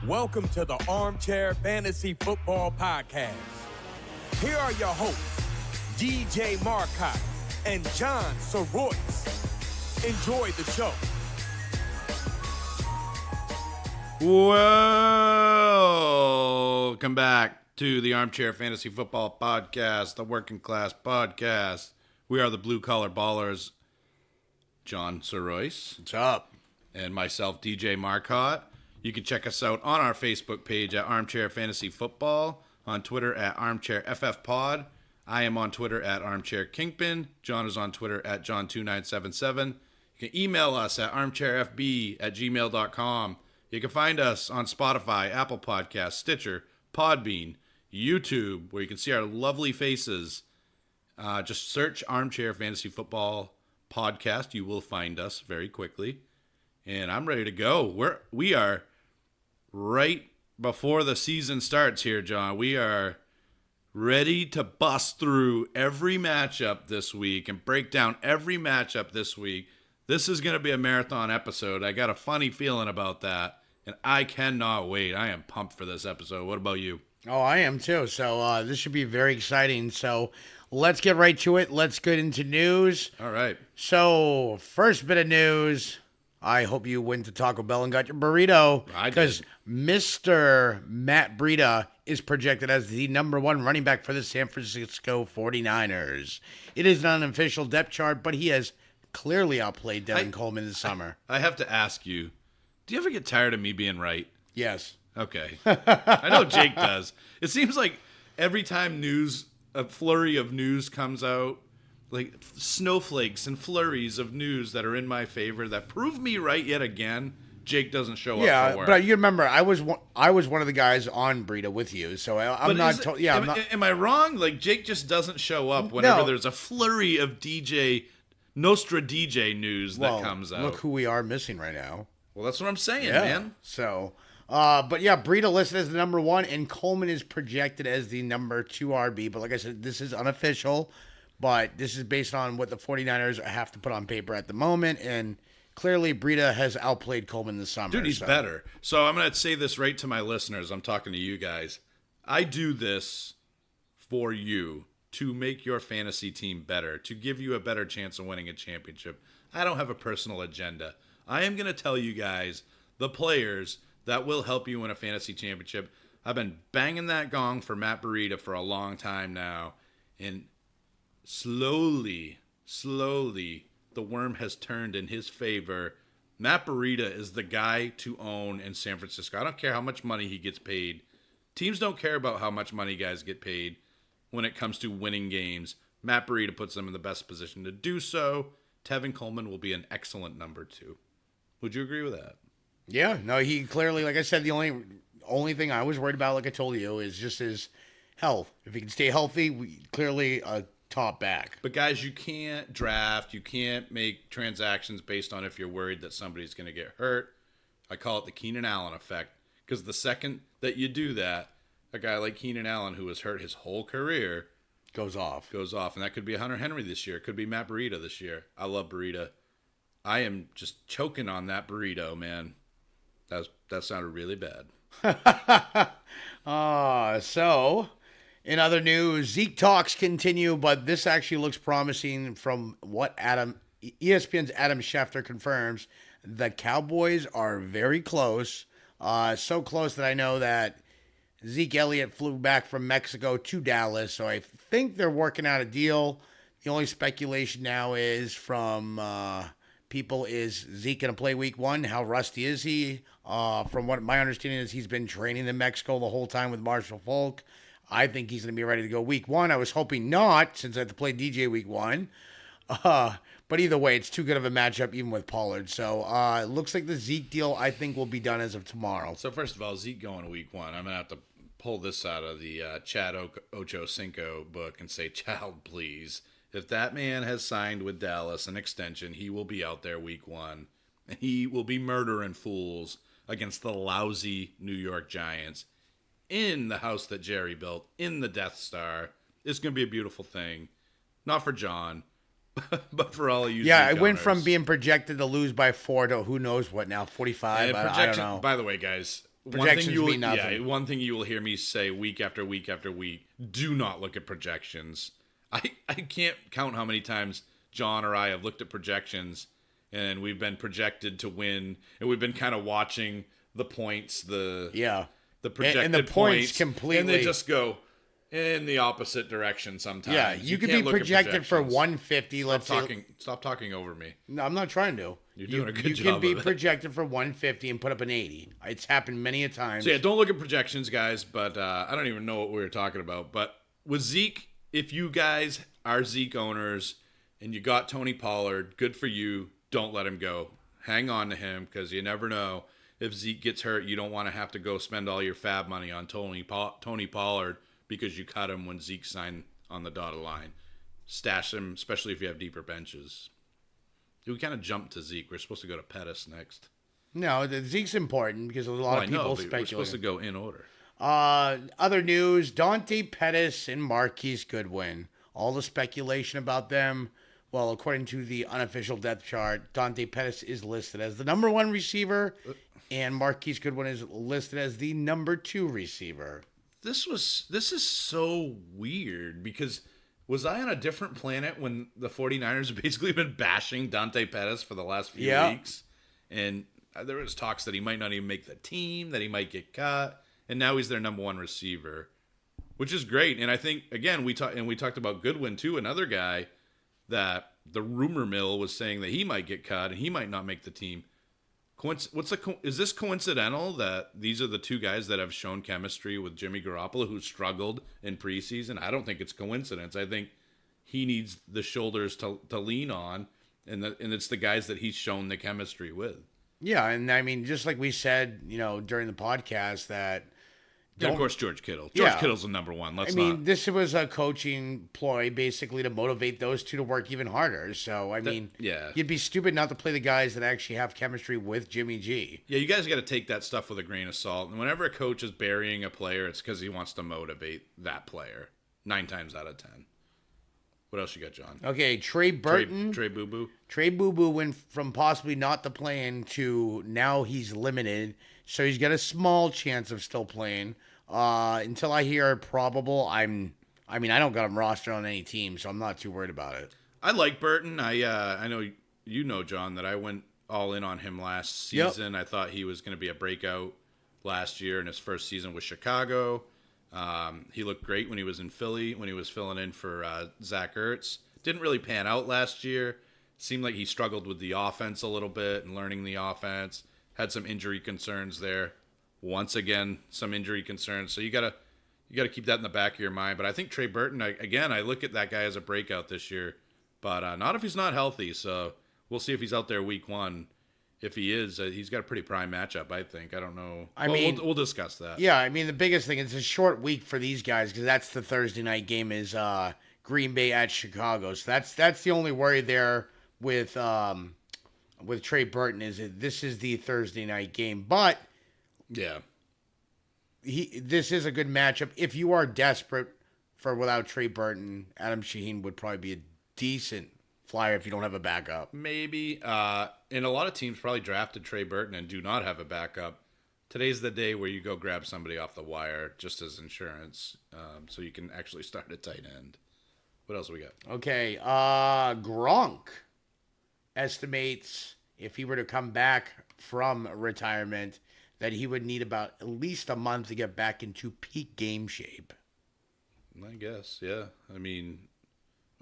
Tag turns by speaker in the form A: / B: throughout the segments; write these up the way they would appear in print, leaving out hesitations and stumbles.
A: Welcome to the Armchair Fantasy Football Podcast. Here are your hosts, DJ Marcotte and John Soroyce. Enjoy the show.
B: Welcome back to the Armchair Fantasy Football Podcast, the working class podcast. We are the Blue Collar Ballers, John Soroyce.
C: What's up?
B: And myself, DJ Marcotte. You can check us out on our Facebook page at Armchair Fantasy Football, on Twitter at Armchair FF Pod. I am on Twitter at Armchair Kingpin. John is on Twitter at John2977. You can email us at armchairfb@gmail.com. You can find us on Spotify, Apple Podcasts, Stitcher, Podbean, YouTube, where you can see our lovely faces. Just search Armchair Fantasy Football Podcast. You will find us very quickly. And I'm ready to go. We are right before the season starts here, John. We are ready to bust through every matchup this week and break down every matchup this week. This is going to be a marathon episode. I got a funny feeling about that, and I cannot wait. I am pumped for this episode. What about you?
C: Oh, I am too. So this should be very exciting. So let's get right to it. Let's get into news.
B: All right.
C: So first bit of news. I hope you went to Taco Bell and got your burrito.
B: I did.
C: Because Mr. Matt Breida is projected as the number one running back for the San Francisco 49ers. It is not an official depth chart, but he has clearly outplayed Devin Coleman this summer.
B: I have to ask you, do you ever get tired of me being right?
C: Yes.
B: Okay. I know Jake does. It seems like every time a flurry of news comes out, like snowflakes and flurries of news that are in my favor that prove me right yet again, Jake doesn't show up for
C: Yeah,
B: work.
C: but you remember, I was one of the guys on Breida with you, so I'm not.
B: Am I wrong? Like Jake just doesn't show up whenever
C: No.
B: there's a flurry of Nostra DJ news that comes out.
C: Look who we are missing right now.
B: Well, that's what I'm saying, man.
C: So, but yeah, Breida listed as the number one, and Coleman is projected as the number 2 RB. But like I said, this is unofficial, but this is based on what the 49ers have to put on paper at the moment, and clearly Breida has outplayed Coleman this summer.
B: Dude, he's better. So I'm going to say this right to my listeners. I'm talking to you guys. I do this for you to make your fantasy team better, to give you a better chance of winning a championship. I don't have a personal agenda. I am going to tell you guys the players that will help you win a fantasy championship. I've been banging that gong for Matt Breida for a long time now, and slowly, the worm has turned in his favor. Matt Breida is the guy to own in San Francisco. I don't care how much money he gets paid. Teams don't care about how much money guys get paid when it comes to winning games. Matt Breida puts them in the best position to do so. Tevin Coleman will be an excellent number 2. Would you agree with that?
C: Yeah, no, he clearly, like I said, the only thing I was worried about, like I told you, is just his health. If he can stay healthy, clearly a top back.
B: But guys, you can't draft. You can't make transactions based on if you're worried that somebody's going to get hurt. I call it the Keenan Allen effect. Because the second that you do that, a guy like Keenan Allen, who has hurt his whole career,
C: Goes off.
B: And that could be Hunter Henry this year. It could be Matt Breida this year. I love Breida. I am just choking on that burrito, man. That sounded really bad.
C: So, in other news, Zeke talks continue, but this actually looks promising from what ESPN's Adam Schefter confirms. The Cowboys are very close. So close that I know that Zeke Elliott flew back from Mexico to Dallas, so I think they're working out a deal. The only speculation now is from people, is Zeke going to play week 1? How rusty is he? From what my understanding is, he's been training in Mexico the whole time with Marshall Faulk. I think he's going to be ready to go week 1. I was hoping not, since I have to play DJ week 1. But either way, it's too good of a matchup even with Pollard. So it looks like the Zeke deal, I think, will be done as of tomorrow.
B: So first of all, Zeke going to week 1. I'm going to have to pull this out of the Chad Ochocinco book and say, child, please. If that man has signed with Dallas an extension, he will be out there week 1. And he will be murdering fools against the lousy New York Giants in the house that Jerry built, in the Death Star. It's going to be a beautiful thing. Not for John, but for all of you.
C: Yeah, it went from being projected to lose by 4 to who knows what now, 45. I don't know.
B: By the way, guys,
C: Projections mean nothing.
B: Yeah, one thing you will hear me say week after week after week: do not look at projections. I can't count how many times John or I have looked at projections and we've been projected to win, and we've been kind of watching the points, the projected
C: and the points completely,
B: and they just go in the opposite direction sometimes.
C: Yeah, you could be projected for 150.
B: Stop talking over me.
C: No, I'm not trying to.
B: You're doing a good job.
C: You can be projected for 150 and put up an 80. It's happened many a time.
B: So yeah, don't look at projections, guys. But I don't even know what we were talking about. But with Zeke, if you guys are Zeke owners and you got Tony Pollard, good for you. Don't let him go. Hang on to him, because you never know. If Zeke gets hurt, you don't want to have to go spend all your fab money on Tony Pollard because you cut him when Zeke signed on the dotted line. Stash him, especially if you have deeper benches. We kind of jumped to Zeke. We're supposed to go to Pettis next.
C: No, Zeke's important because a lot of people speculate.
B: We're supposed to go in order.
C: Other news, Dante Pettis and Marquise Goodwin. All the speculation about them. Well, according to the unofficial depth chart, Dante Pettis is listed as the number 1 receiver, and Marquise Goodwin is listed as the number 2 receiver.
B: This is so weird, because was I on a different planet when the 49ers have basically been bashing Dante Pettis for the last few weeks? And there was talks that he might not even make the team, that he might get cut, and now he's their number 1 receiver, which is great. And I think, again, we talked about Goodwin too, another guy that the rumor mill was saying that he might get cut and he might not make the team. Is this coincidental that these are the 2 guys that have shown chemistry with Jimmy Garoppolo, who struggled in preseason? I don't think it's coincidence. I think he needs the shoulders to lean on, and it's the guys that he's shown the chemistry with.
C: Yeah, and I mean, just like we said, during the podcast that.
B: And of course, George Kittle. Kittle's the number 1.
C: This was a coaching ploy basically to motivate those 2 to work even harder. So, you'd be stupid not to play the guys that actually have chemistry with Jimmy G.
B: Yeah, you guys got to take that stuff with a grain of salt. And whenever a coach is burying a player, it's because he wants to motivate that player 9 times out of 10. What else you got, John?
C: Okay, Trey Burton.
B: Trey Boo Boo.
C: Trey Boo Boo went from possibly not to playing to now he's limited. So he's got a small chance of still playing. Until I hear probable, I don't got him rostered on any team, so I'm not too worried about it.
B: I like Burton. I know you know, John, that I went all in on him last season. Yep. I thought he was going to be a breakout last year in his first season with Chicago. He looked great when he was in Philly, when he was filling in for Zach Ertz. Didn't really pan out last year. Seemed like he struggled with the offense a little bit and learning the offense. Had some injury concerns there. Once again, some injury concerns. So you gotta keep that in the back of your mind. But I think Trey Burton, I look at that guy as a breakout this year, but not if he's not healthy. So we'll see if he's out there week 1. If he is, he's got a pretty prime matchup, I think. I don't know. We'll discuss that.
C: Yeah, the biggest thing is a short week for these guys because that's the Thursday night game is Green Bay at Chicago. So that's the only worry there with Trey Burton is that this is the Thursday night game, but.
B: Yeah.
C: This is a good matchup. If you are desperate for without Trey Burton, Adam Shaheen would probably be a decent flyer if you don't have a backup.
B: Maybe. And a lot of teams probably drafted Trey Burton and do not have a backup. Today's the day where you go grab somebody off the wire just as insurance, so you can actually start a tight end. What else we got?
C: Okay. Gronk estimates if he were to come back from retirement that he would need about at least a month to get back into peak game shape.
B: I guess, yeah.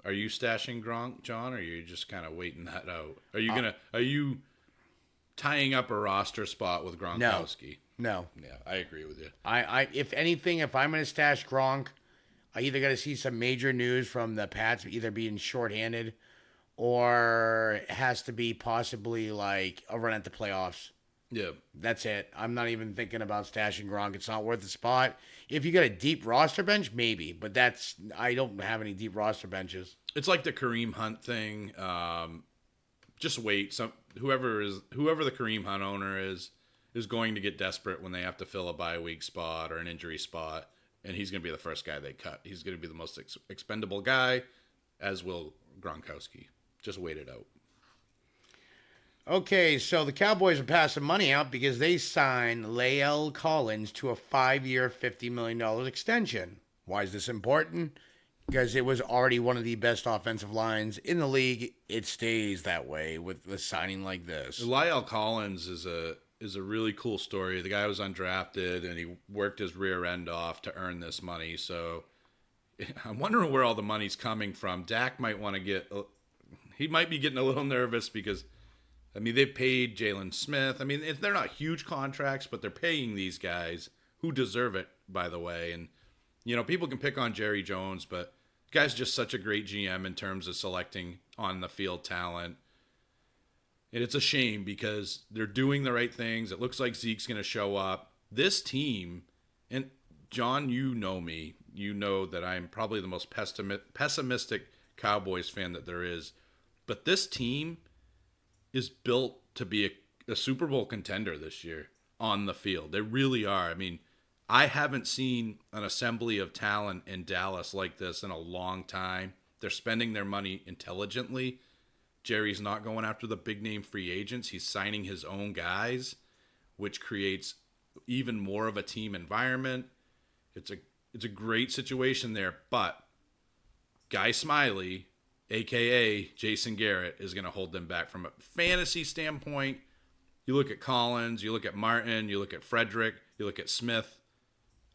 B: Are you stashing Gronk, John, or are you just kind of waiting that out? Are you tying up a roster spot with Gronkowski?
C: No.
B: Yeah, I agree with you.
C: I if anything, if I'm going to stash Gronk, I either got to see some major news from the Pats either being shorthanded or it has to be possibly like a run at the playoffs.
B: Yeah.
C: That's it. I'm not even thinking about stashing Gronk. It's not worth the spot. If you got a deep roster bench, maybe. But I don't have any deep roster benches.
B: It's like the Kareem Hunt thing. Just wait. Whoever the Kareem Hunt owner is going to get desperate when they have to fill a bye week spot or an injury spot. And he's going to be the first guy they cut. He's going to be the most expendable guy, as will Gronkowski. Just wait it out.
C: Okay, so the Cowboys are passing money out because they signed Lael Collins to a 5-year, $50 million extension. Why is this important? Because it was already one of the best offensive lines in the league. It stays that way with the signing like this.
B: Lyle Collins is a really cool story. The guy was undrafted and he worked his rear end off to earn this money. So I'm wondering where all the money's coming from. Dak might want to he might be getting a little nervous because, I mean, they've paid Jalen Smith. I mean, they're not huge contracts, but they're paying these guys who deserve it, by the way. And, people can pick on Jerry Jones, but the guy's just such a great GM in terms of selecting on the field talent. And it's a shame because they're doing the right things. It looks like Zeke's going to show up. This team, and John, you know me. You know that I'm probably the most pessimistic Cowboys fan that there is. But this team is built to be a Super Bowl contender this year on the field. They really are. I mean, I haven't seen an assembly of talent in Dallas like this in a long time. They're spending their money intelligently. Jerry's not going after the big name free agents. He's signing his own guys, which creates even more of a team environment. It's a great situation there, but Guy Smiley, a.k.a. Jason Garrett, is going to hold them back from a fantasy standpoint. You look at Collins, you look at Martin, you look at Frederick, you look at Smith.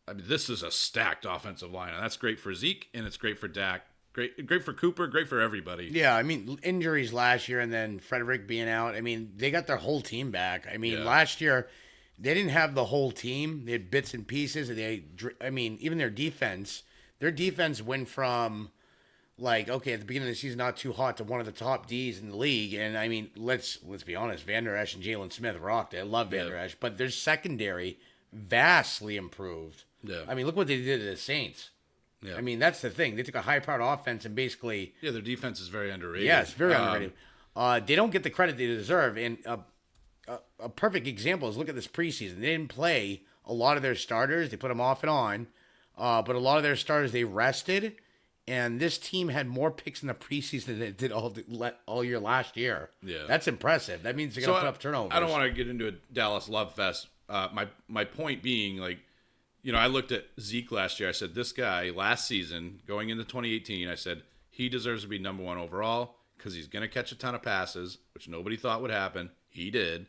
B: I mean, this is a stacked offensive line, and that's great for Zeke, and it's great for Dak. Great for Cooper, great for everybody.
C: Yeah, I mean, injuries last year and then Frederick being out. I mean, they got their whole team back. I mean, last year, they didn't have the whole team. They had bits and pieces. Even their defense went from, like, okay, at the beginning of the season, not too hot to one of the top Ds in the league. And, I mean, let's be honest, Van Der Esch and Jalen Smith rocked it. I love Van Der Esch. But their secondary vastly improved.
B: Yeah.
C: I mean, look what they did to the Saints. Yeah. I mean, that's the thing. They took a high-powered offense and basically...
B: Yeah, their defense is very underrated.
C: Yes, very underrated. They don't get the credit they deserve. And a perfect example is look at this preseason. They didn't play a lot of their starters. They put them off and on. But a lot of their starters, they rested. And this team had more picks in the preseason than they did all year last year. Yeah. That's impressive. That means they're going to put up turnovers.
B: I don't want to get into a Dallas love fest. My point being, like, I looked at Zeke last year. I said, this guy last season, going into 2018, I said, he deserves to be number one overall because he's going to catch a ton of passes, which nobody thought would happen. He did.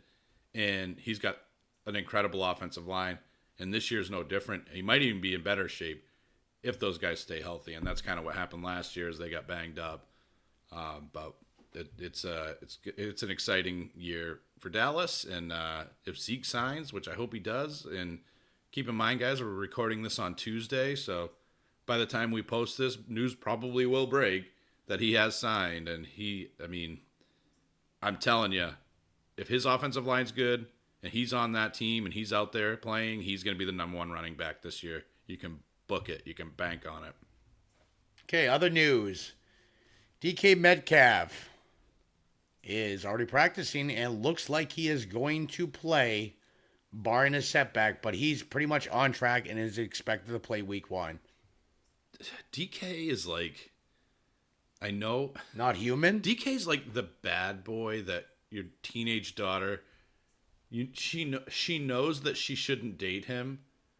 B: And he's got an incredible offensive line. And this year's no different. He might even be in better shape if those guys stay healthy. And that's kind of what happened last year as they got banged up. But it's an exciting year for Dallas. And if Zeke signs, which I hope he does, and keep in mind, guys, we're recording this on Tuesday, so by the time we post this, news probably will break that he has signed. And I'm telling you, if his offensive line's good and he's on that team and he's out there playing, he's going to be the number one running back this year. You can book it. You can bank on it.
C: Okay, other news. DK Metcalf is already practicing and looks like he is going to play, barring a setback, but he's pretty much on track and is expected to play week 1.
B: DK is like, I know.
C: Not human?
B: DK's like the bad boy that your teenage daughter, she knows that she shouldn't date him,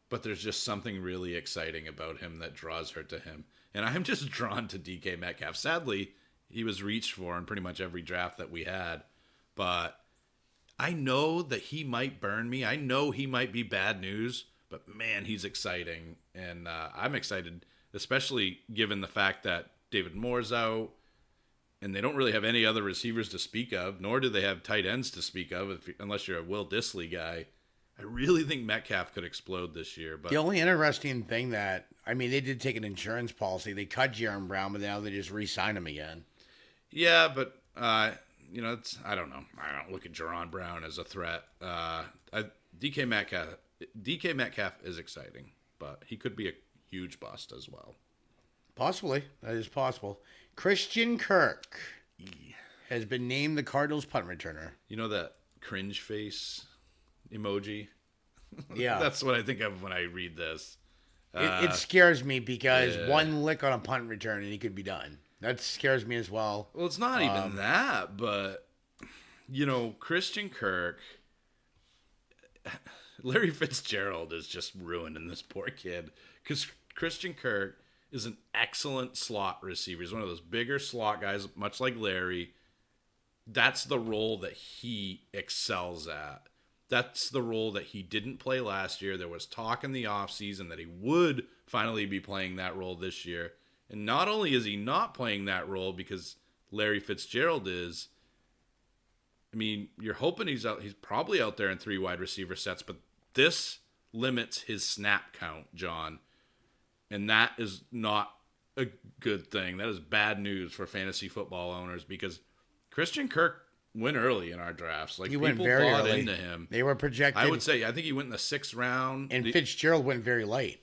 B: but there's just something really exciting about him that draws her to him. And I'm just drawn to DK Metcalf. Sadly, he was reached for in pretty much every draft that we had, but I know that he might burn me. I know he might be bad news, but man, he's exciting. And I'm excited, especially given the fact that David Moore's out and they don't really have any other receivers to speak of, nor do they have tight ends to speak of, unless you're a Will Dissly guy. I really think Metcalf could explode this year. But
C: the only interesting thing they did take an insurance policy. They cut Jaron Brown, but now they just re-sign him again.
B: Yeah, but I don't know. I don't look at Jaron Brown as a threat. DK Metcalf is exciting, but he could be a huge bust as well.
C: Possibly. That is possible. Christian Kirk has been named the Cardinals punt returner.
B: You know that cringe face emoji?
C: Yeah.
B: That's what I think of when I read this.
C: It scares me because one lick on a punt return and he could be done. That scares me as well.
B: Well, it's not even that, but Christian Kirk, Larry Fitzgerald is just ruining this poor kid because Christian Kirk is an excellent slot receiver. He's one of those bigger slot guys, much like Larry. That's the role that he excels at. That's the role that he didn't play last year. There was talk in the offseason that he would finally be playing that role this year. And not only is he not playing that role because Larry Fitzgerald is, I mean, you're hoping he's probably out there in 3 wide receiver sets, but this limits his snap count, John. And that is not a good thing. That is bad news for fantasy football owners because Christian Kirk went early in our drafts. Like,
C: He
B: people
C: went very
B: bought
C: early.
B: into him.
C: They were projected.
B: I would say, I think he went in the 6th round.
C: And Fitzgerald went very late.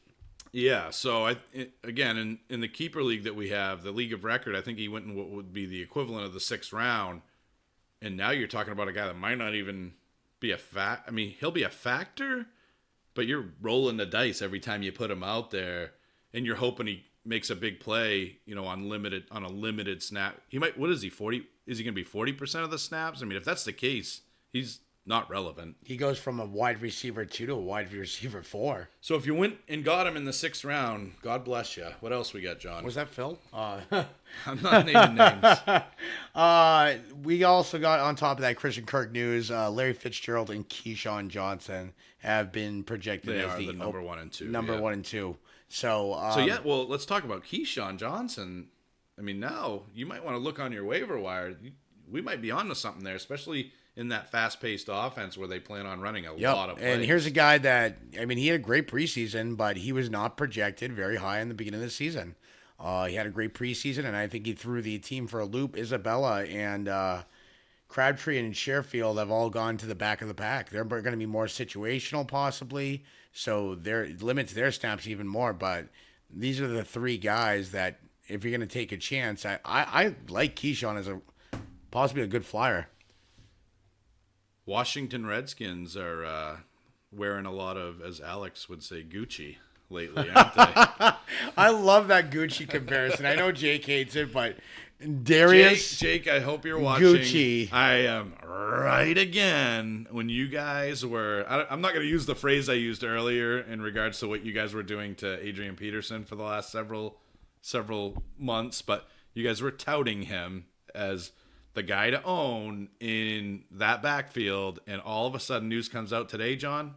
B: Yeah, so again, in the keeper league that we have, the league of record, I think he went in what would be the equivalent of the 6th round. And now you're talking about a guy that might not even be I mean, he'll be a factor, but you're rolling the dice every time you put him out there, and you're hoping he makes a big play, on a limited snap. He might. What is he? 40? Is he going to be 40% of the snaps? I mean, if that's the case, he's not relevant.
C: He goes from a wide receiver 2 to a wide receiver 4.
B: So if you went and got him in the 6th round, God bless you. What else we got, John?
C: Was that Phil?
B: I'm not naming names.
C: We also got on top of that Christian Kirk news. Larry Fitzgerald and Keyshawn Johnson have been projected
B: They
C: as
B: are the number 1 and 2.
C: Number
B: yeah.
C: 1 and 2. So
B: well, let's talk about Keyshawn Johnson. I mean, now you might want to look on your waiver wire. We might be onto something there, especially in that fast-paced offense where they plan on running a lot of plays.
C: And here's a guy that, I mean, he had a great preseason, but he was not projected very high in the beginning of the season. He had a great preseason, and I think he threw the team for a loop. Isabella and Crabtree and Sherfield have all gone to the back of the pack. They're going to be more situational, possibly, so it limits their snaps even more. But these are the 3 guys that, if you're going to take a chance, I like Keyshawn as possibly a good flyer.
B: Washington Redskins are wearing a lot of, as Alex would say, Gucci lately, aren't they?
C: I love that Gucci comparison. I know Jake hates it, but Darius,
B: Jake, I hope you're watching.
C: Gucci.
B: I am right again. When you guys were, I'm not going to use the phrase I used earlier in regards to what you guys were doing to Adrian Peterson for the last several months, but you guys were touting him as the guy to own in that backfield, and all of a sudden news comes out today, John?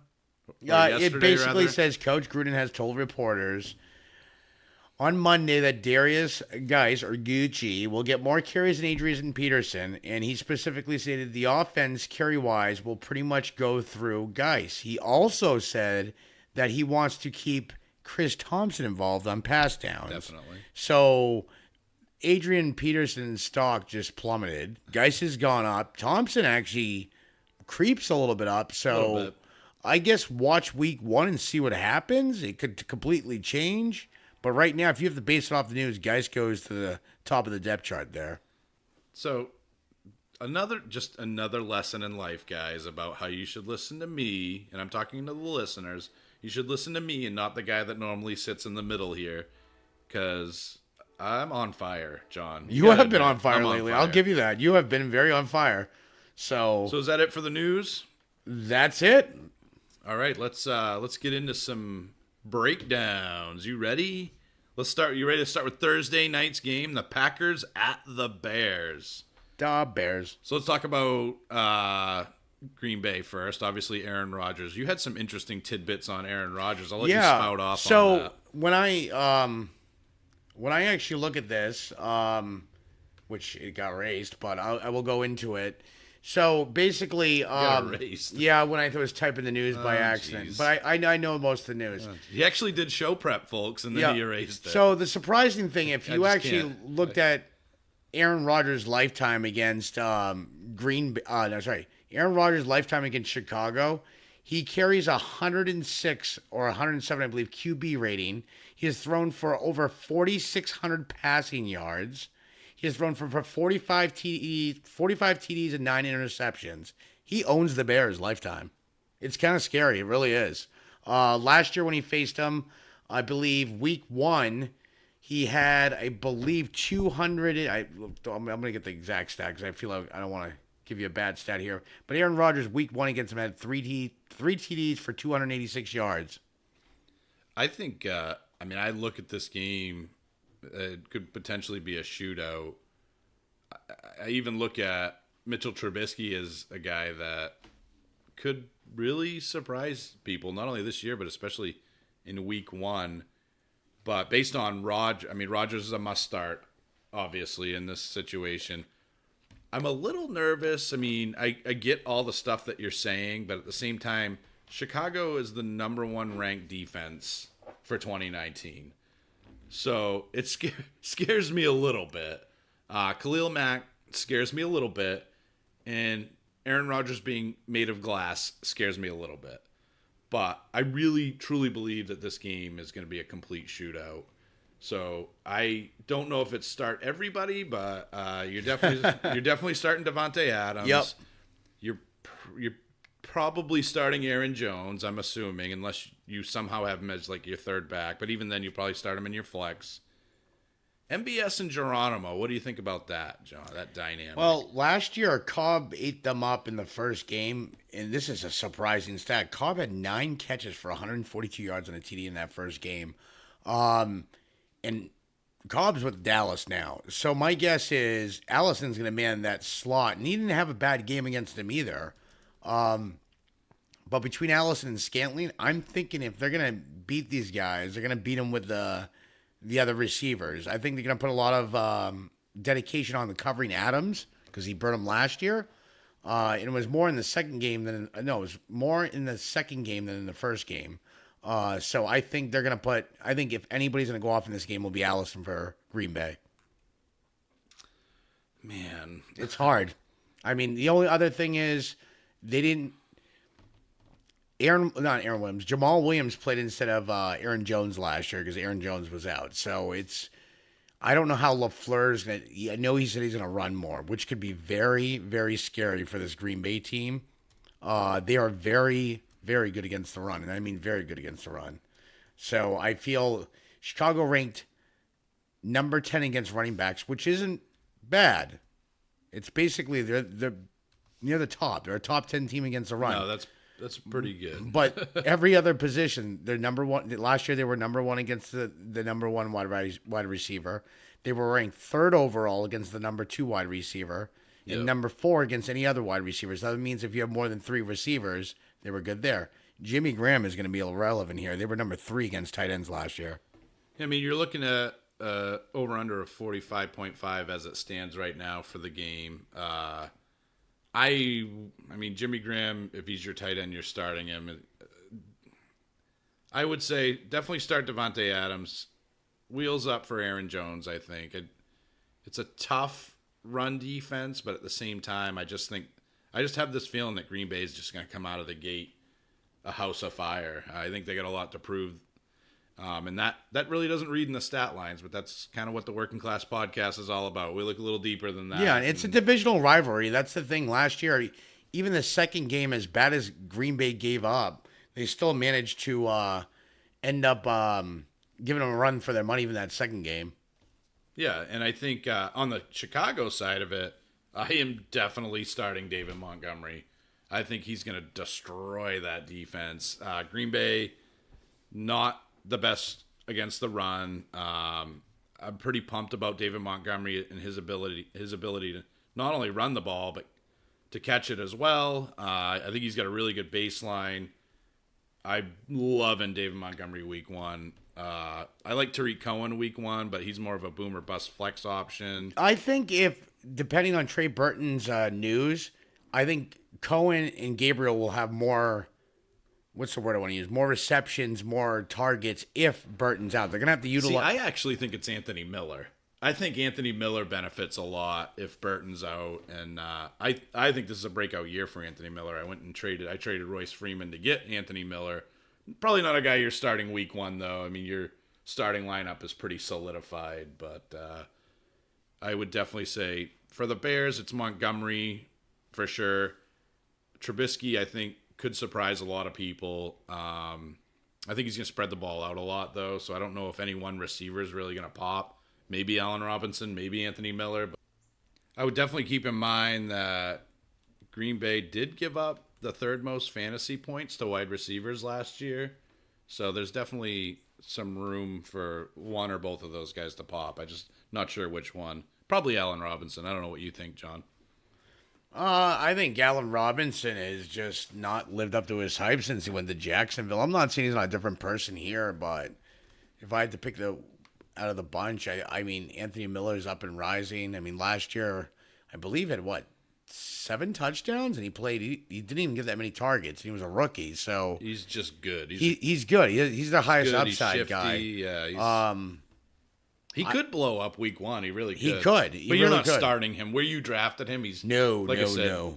C: It basically says Coach Gruden has told reporters on Monday that Darius Geis, or Gucci, will get more carries than Adrian Peterson, and he specifically stated the offense carry-wise will pretty much go through Geis. He also said that he wants to keep Chris Thompson involved on pass downs.
B: Definitely.
C: So Adrian Peterson's stock just plummeted. Geis has gone up. Thompson actually creeps a little bit up. So I guess watch week 1 and see what happens. It could completely change. But right now, if you have to base it off the news, Geis goes to the top of the depth chart there.
B: So another lesson in life, guys, about how you should listen to me, and I'm talking to the listeners. You should listen to me and not the guy that normally sits in the middle here, because I'm on fire, John.
C: You have been on fire lately. I'll give you that. You have been very on fire. So
B: is that it for the news?
C: That's it.
B: All right, let's get into some breakdowns. You ready? You ready to start with Thursday night's game, the Packers at the Bears?
C: The Bears.
B: So let's talk about Green Bay first. Obviously, Aaron Rodgers. You had some interesting tidbits on Aaron Rodgers. I'll let you spout off on that.
C: So when I actually look at this, which it got raised, but I will go into it. So basically, yeah, when I was typing the news by accident, geez. But I know most of the news.
B: He actually did show prep, folks, and then he erased it.
C: So the surprising thing, if you actually looked at Aaron Rodgers' lifetime against Aaron Rodgers' lifetime against Chicago, he carries 106 or 107, I believe, QB rating. He has thrown for over 4,600 passing yards. He has thrown for 45 TDs and 9 interceptions. He owns the Bears lifetime. It's kind of scary. It really is. Last year when he faced them, I believe week 1, he had, I believe, 200. I'm going to get the exact stat because I feel like I don't want to give you a bad stat here. But Aaron Rodgers, week 1 against him, had three TDs for 286 yards.
B: I think, I look at this game, it could potentially be a shootout. I even look at Mitchell Trubisky as a guy that could really surprise people, not only this year, but especially in week 1. But based on Rodgers is a must start, obviously, in this situation. I'm a little nervous. I get all the stuff that you're saying, but at the same time, Chicago is the number 1 ranked defense for 2019. So it scares me a little bit. Khalil Mack scares me a little bit. And Aaron Rodgers being made of glass scares me a little bit. But I really, truly believe that this game is going to be a complete shootout. So I don't know if it's start everybody, but you're definitely starting Davante Adams.
C: Yep.
B: You're probably starting Aaron Jones, I'm assuming, unless you somehow have him as like your third back. But even then, you probably start him in your flex. MBS and Geronimo, what do you think about that, John? That dynamic?
C: Well, last year, Cobb ate them up in the first game, and this is a surprising stat. Cobb had 9 catches for 142 yards on a TD in that first game. And Cobb's with Dallas now. So my guess is Allison's going to man that slot, and he didn't have a bad game against him either. But between Allison and Scantling, I'm thinking if they're going to beat these guys, they're going to beat them with the other receivers. I think they're going to put a lot of dedication on the covering Adams because he burned him last year. And it was more in the second game than it was more in the second game than in the first game. So I think they're going to I think if anybody's going to go off in this game, will be Allison for Green Bay.
B: Man,
C: it's hard. The only other thing is they didn't. Not Aaron Williams. Jamal Williams played instead of Aaron Jones last year because Aaron Jones was out. So I don't know how LaFleur's going to. I know he said he's going to run more, which could be very, very scary for this Green Bay team. They are very, very good against the run, and I mean very good against the run. So I feel Chicago ranked number 10 against running backs, which isn't bad. It's basically they're near the top. They're a top 10 team against the run.
B: No, that's pretty good.
C: But every other position, they're number 1. Last year, they were number 1 against the number 1 wide receiver. They were ranked 3rd overall against the number 2 wide receiver, and number 4 against any other wide receivers. That means if you have more than 3 receivers, they were good there. Jimmy Graham is going to be irrelevant here. They were number 3 against tight ends last year.
B: You're looking at over-under of 45.5 as it stands right now for the game. Jimmy Graham, if he's your tight end, you're starting him. I would say definitely start Davante Adams. Wheels up for Aaron Jones, I think. It's a tough run defense, but at the same time, I just have this feeling that Green Bay is just going to come out of the gate a house of fire. I think they got a lot to prove. And that really doesn't read in the stat lines, but that's kind of what the Working Class Podcast is all about. We look a little deeper than that.
C: Yeah, it's a divisional rivalry. That's the thing. Last year, even the second game, as bad as Green Bay gave up, they still managed to end up giving them a run for their money even that second game.
B: Yeah, and I think on the Chicago side of it, I am definitely starting David Montgomery. I think he's going to destroy that defense. Green Bay, not the best against the run. I'm pretty pumped about David Montgomery and his ability to not only run the ball, but to catch it as well. I think he's got a really good baseline. I'm loving David Montgomery week 1. I like Tariq Cohen week 1, but he's more of a boom or bust flex option.
C: I think depending on Trey Burton's news, I think Cohen and Gabriel will have more, what's the word I want to use? More receptions, more targets if Burton's out. They're going to have to utilize.
B: See, I actually think it's Anthony Miller. I think Anthony Miller benefits a lot if Burton's out, and I think this is a breakout year for Anthony Miller. I traded Royce Freeman to get Anthony Miller. Probably not a guy you're starting week 1, though. Your starting lineup is pretty solidified, but I would definitely say for the Bears, it's Montgomery for sure. Trubisky, I think, could surprise a lot of people. I think he's going to spread the ball out a lot, though, so I don't know if any one receiver is really going to pop. Maybe Allen Robinson, maybe Anthony Miller. But I would definitely keep in mind that Green Bay did give up the third most fantasy points to wide receivers last year. So there's definitely some room for one or both of those guys to pop. I just not sure which one. Probably Allen Robinson. I don't know what you think, John.
C: I think Allen Robinson has just not lived up to his hype since he went to Jacksonville. I'm not saying he's not a different person here, but if I had to pick out of the bunch, I mean, Anthony Miller's up and rising. I mean, last year, I believe had 7 touchdowns, and he didn't even get that many targets. He was a rookie, so
B: He's just good.
C: he's good. He's the highest
B: good. He's
C: upside
B: shifty.
C: guy.
B: Yeah, he could blow up week 1. He really could.
C: He could. He
B: but you're
C: really
B: not
C: could.
B: starting him. Where you drafted him, he's
C: No.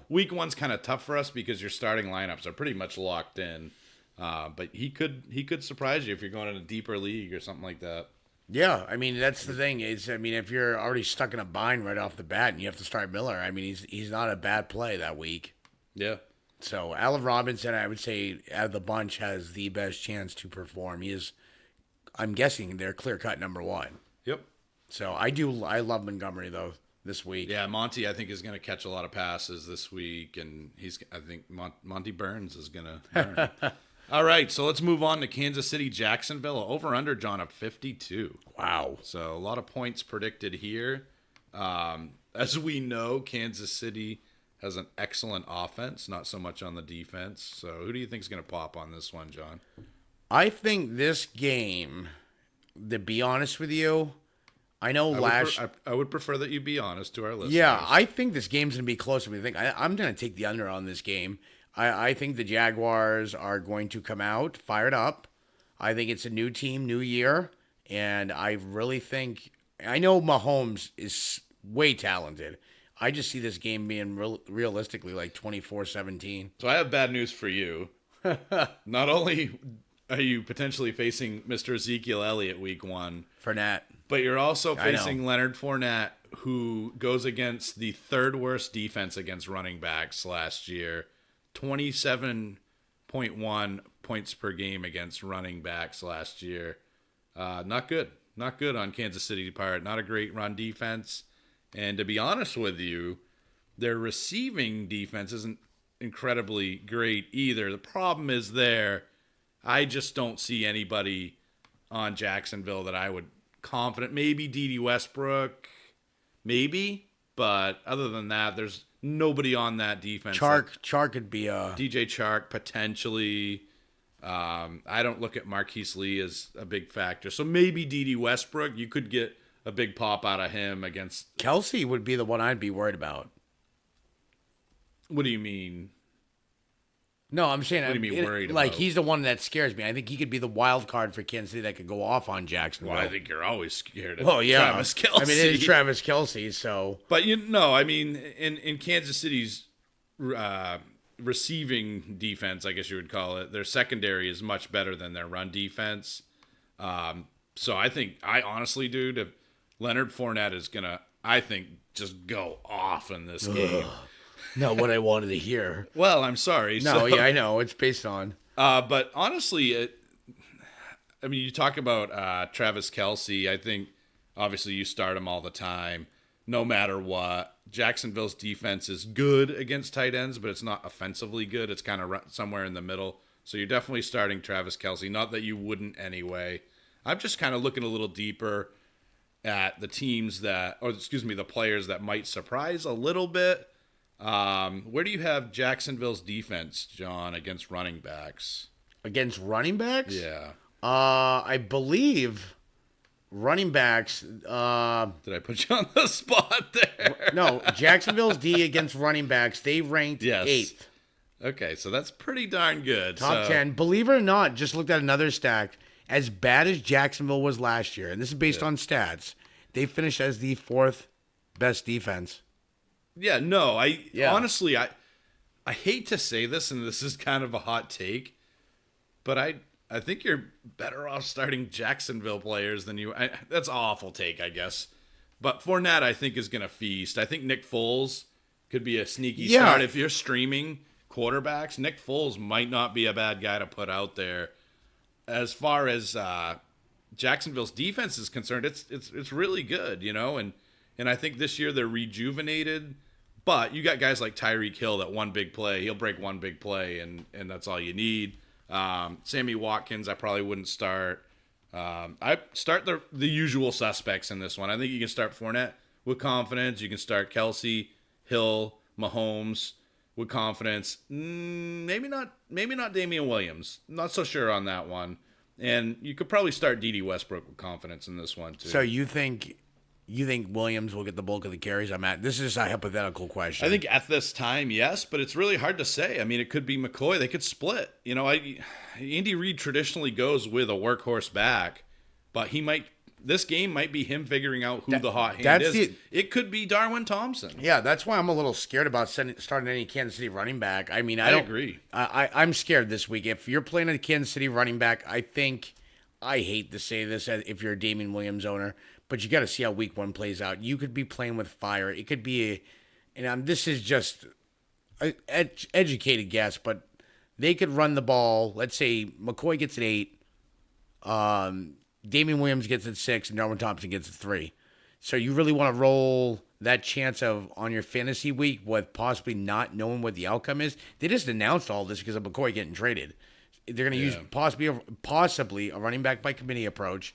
B: Week 1's kind of tough for us because your starting lineups are pretty much locked in. But he could surprise you if you're going in a deeper league or something like that.
C: Yeah, I mean that's the thing is, I mean if you're already stuck in a bind right off the bat and you have to start Miller, I mean he's not a bad play that week.
B: Yeah.
C: So Allen Robinson, I would say out of the bunch has the best chance to perform. He is, I'm guessing they're clear cut number 1.
B: Yep.
C: So I love Montgomery though this week.
B: Yeah, Monty I think is going to catch a lot of passes this week, and I think Monty Burns is going to burn. All right, so let's move on to Kansas City, Jacksonville. Over under, John, at 52.
C: Wow.
B: So a lot of points predicted here. As we know, Kansas City has an excellent offense, not so much on the defense. So who do you think is going to pop on this one, John?
C: I think this game, to be honest with you, I know
B: I would prefer that you be honest to our listeners.
C: Yeah, I think this game's going to be closer than we think. I'm going to take the under on this game. I think the Jaguars are going to come out fired up. I think it's a new team, new year. And I really think, I know Mahomes is way talented. I just see this game being realistically like 24-17.
B: So I have bad news for you. Not only are you potentially facing Mr. Ezekiel Elliott week 1,
C: Fournette.
B: but you're also facing Leonard Fournette, who goes against the third worst defense against running backs last year. 27.1 points per game against running backs last year. Not good. Not good on Kansas City part. Not a great run defense. And to be honest with you, their receiving defense isn't incredibly great either. The problem is I just don't see anybody on Jacksonville that I would confident. Maybe Dede Westbrook. Maybe. But other than that, there's nobody on that defense.
C: Chark could be a
B: DJ Chark potentially. I don't look at Marquise Lee as a big factor. So maybe Dede Westbrook, you could get a big pop out of him against.
C: Kelsey would be the one I'd be worried about.
B: What do you mean?
C: No, I'm saying,
B: What do you mean worried
C: like
B: about?
C: he's the one that scares me. I think he could be the wild card for Kansas City that could go off on Jacksonville.
B: Well, I think you're always scared of
C: Travis
B: Kelce.
C: I mean, it is Travis Kelsey, so.
B: But I mean, in Kansas City's receiving defense, I guess you would call it, their secondary is much better than their run defense. So I honestly, dude, if Leonard Fournette is gonna, I think, just go off in this game.
C: Not what I wanted to hear.
B: Well, I'm sorry.
C: No, yeah, I know. It's based on.
B: But honestly, I mean, you talk about Travis Kelce. I think, obviously, you start him all the time, no matter what. Jacksonville's defense is good against tight ends, but it's not offensively good. It's kind of somewhere in the middle. So you're definitely starting Travis Kelce. Not that you wouldn't anyway. I'm just kind of looking a little deeper at the the players that might surprise a little bit. Where do you have Jacksonville's defense, John, against running backs?
C: Against running backs?
B: Yeah.
C: I believe running backs.
B: Did I put you on the spot there?
C: No, Jacksonville's D against running backs, they ranked 8th.
B: Okay, so that's pretty darn good.
C: Top 10. Believe it or not, just looked at another stat. As bad as Jacksonville was last year, and this is based on stats, they finished as the 4th best defense.
B: Yeah, no, honestly, I hate to say this, and this is kind of a hot take, but I think you're better off starting Jacksonville players than you. That's an awful take, I guess. But Fournette, I think, is going to feast. I think Nick Foles could be a sneaky start. If you're streaming quarterbacks, Nick Foles might not be a bad guy to put out there. As far as Jacksonville's defense is concerned, it's really good, and I think this year they're rejuvenated. But you got guys like Tyreek Hill that one big play, he'll break one big play, and that's all you need. Sammy Watkins, I probably wouldn't start. I start the usual suspects in this one. I think you can start Fournette with confidence. You can start Kelsey, Hill, Mahomes with confidence. Maybe not Damian Williams. Not so sure on that one. And you could probably start Dede Westbrook with confidence in this one too.
C: So you think Williams will get the bulk of the carries? This is a hypothetical question.
B: I think at this time, yes, but it's really hard to say. I mean, it could be McCoy. They could split. Andy Reid traditionally goes with a workhorse back, but this game might be him figuring out who the hot hand is. It could be Darwin Thompson.
C: Yeah, that's why I'm a little scared about starting any Kansas City running back. I mean, I
B: agree.
C: I'm scared this week. If you're playing a Kansas City running back, I hate to say this if you're a Damian Williams owner, but you got to see how week 1 plays out. You could be playing with fire. It could be this is just an educated guess, but they could run the ball. Let's say McCoy gets an 8. Damian Williams gets it 6, and Darwin Thompson gets it 3. So you really want to roll that chance of on your fantasy week with possibly not knowing what the outcome is. They just announced all this because of McCoy getting traded. They're going to use possibly a running back by committee approach.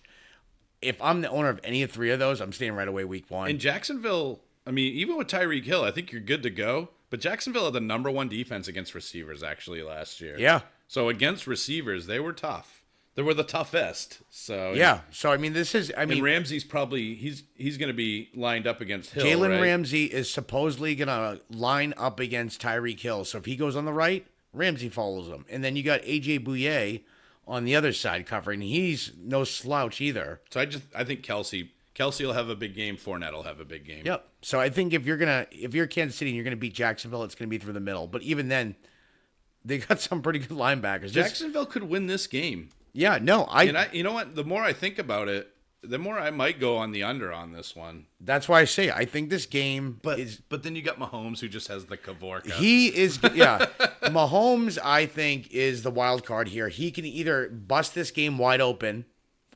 C: If I'm the owner of any of 3 of those, I'm staying right away week 1.
B: In Jacksonville, I mean, even with Tyreek Hill, I think you're good to go. But Jacksonville had the number 1 defense against receivers actually last year.
C: Yeah.
B: So against receivers, they were tough. They were the toughest. So
C: yeah. So I mean, and
B: Ramsey's probably he's going to be lined up against Hill.
C: Jalen
B: right?
C: Ramsey is supposedly going to line up against Tyreek Hill. So if he goes on the right, Ramsey follows him, and then you got AJ Bouye on the other side covering. He's no slouch either.
B: So I think Kelsey will have a big game. Fournette will have a big game.
C: Yep. So I think if you're Kansas City and you're gonna beat Jacksonville, it's gonna be through the middle. But even then, they got some pretty good linebackers.
B: Jacksonville could win this game.
C: Yeah. No.
B: You know what? The more I think about it, the more I might go on the under on this one.
C: That's why I say I think this game
B: But then you got Mahomes, who just has the Kavorka.
C: He is, yeah. Mahomes, I think, is the wild card here. He can either bust this game wide open,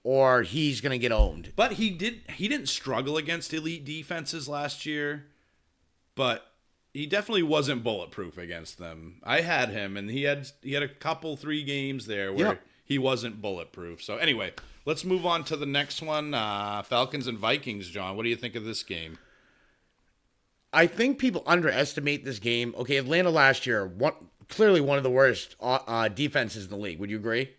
C: or he's going to get owned.
B: But he didn't struggle against elite defenses last year, but he definitely wasn't bulletproof against them. I had him, and he had a couple 3 games there where he wasn't bulletproof. So anyway, let's move on to the next one. Falcons and Vikings, John. What do you think of this game?
C: I think people underestimate this game. Okay, Atlanta last year, clearly one of the worst defenses in the league. Would you agree?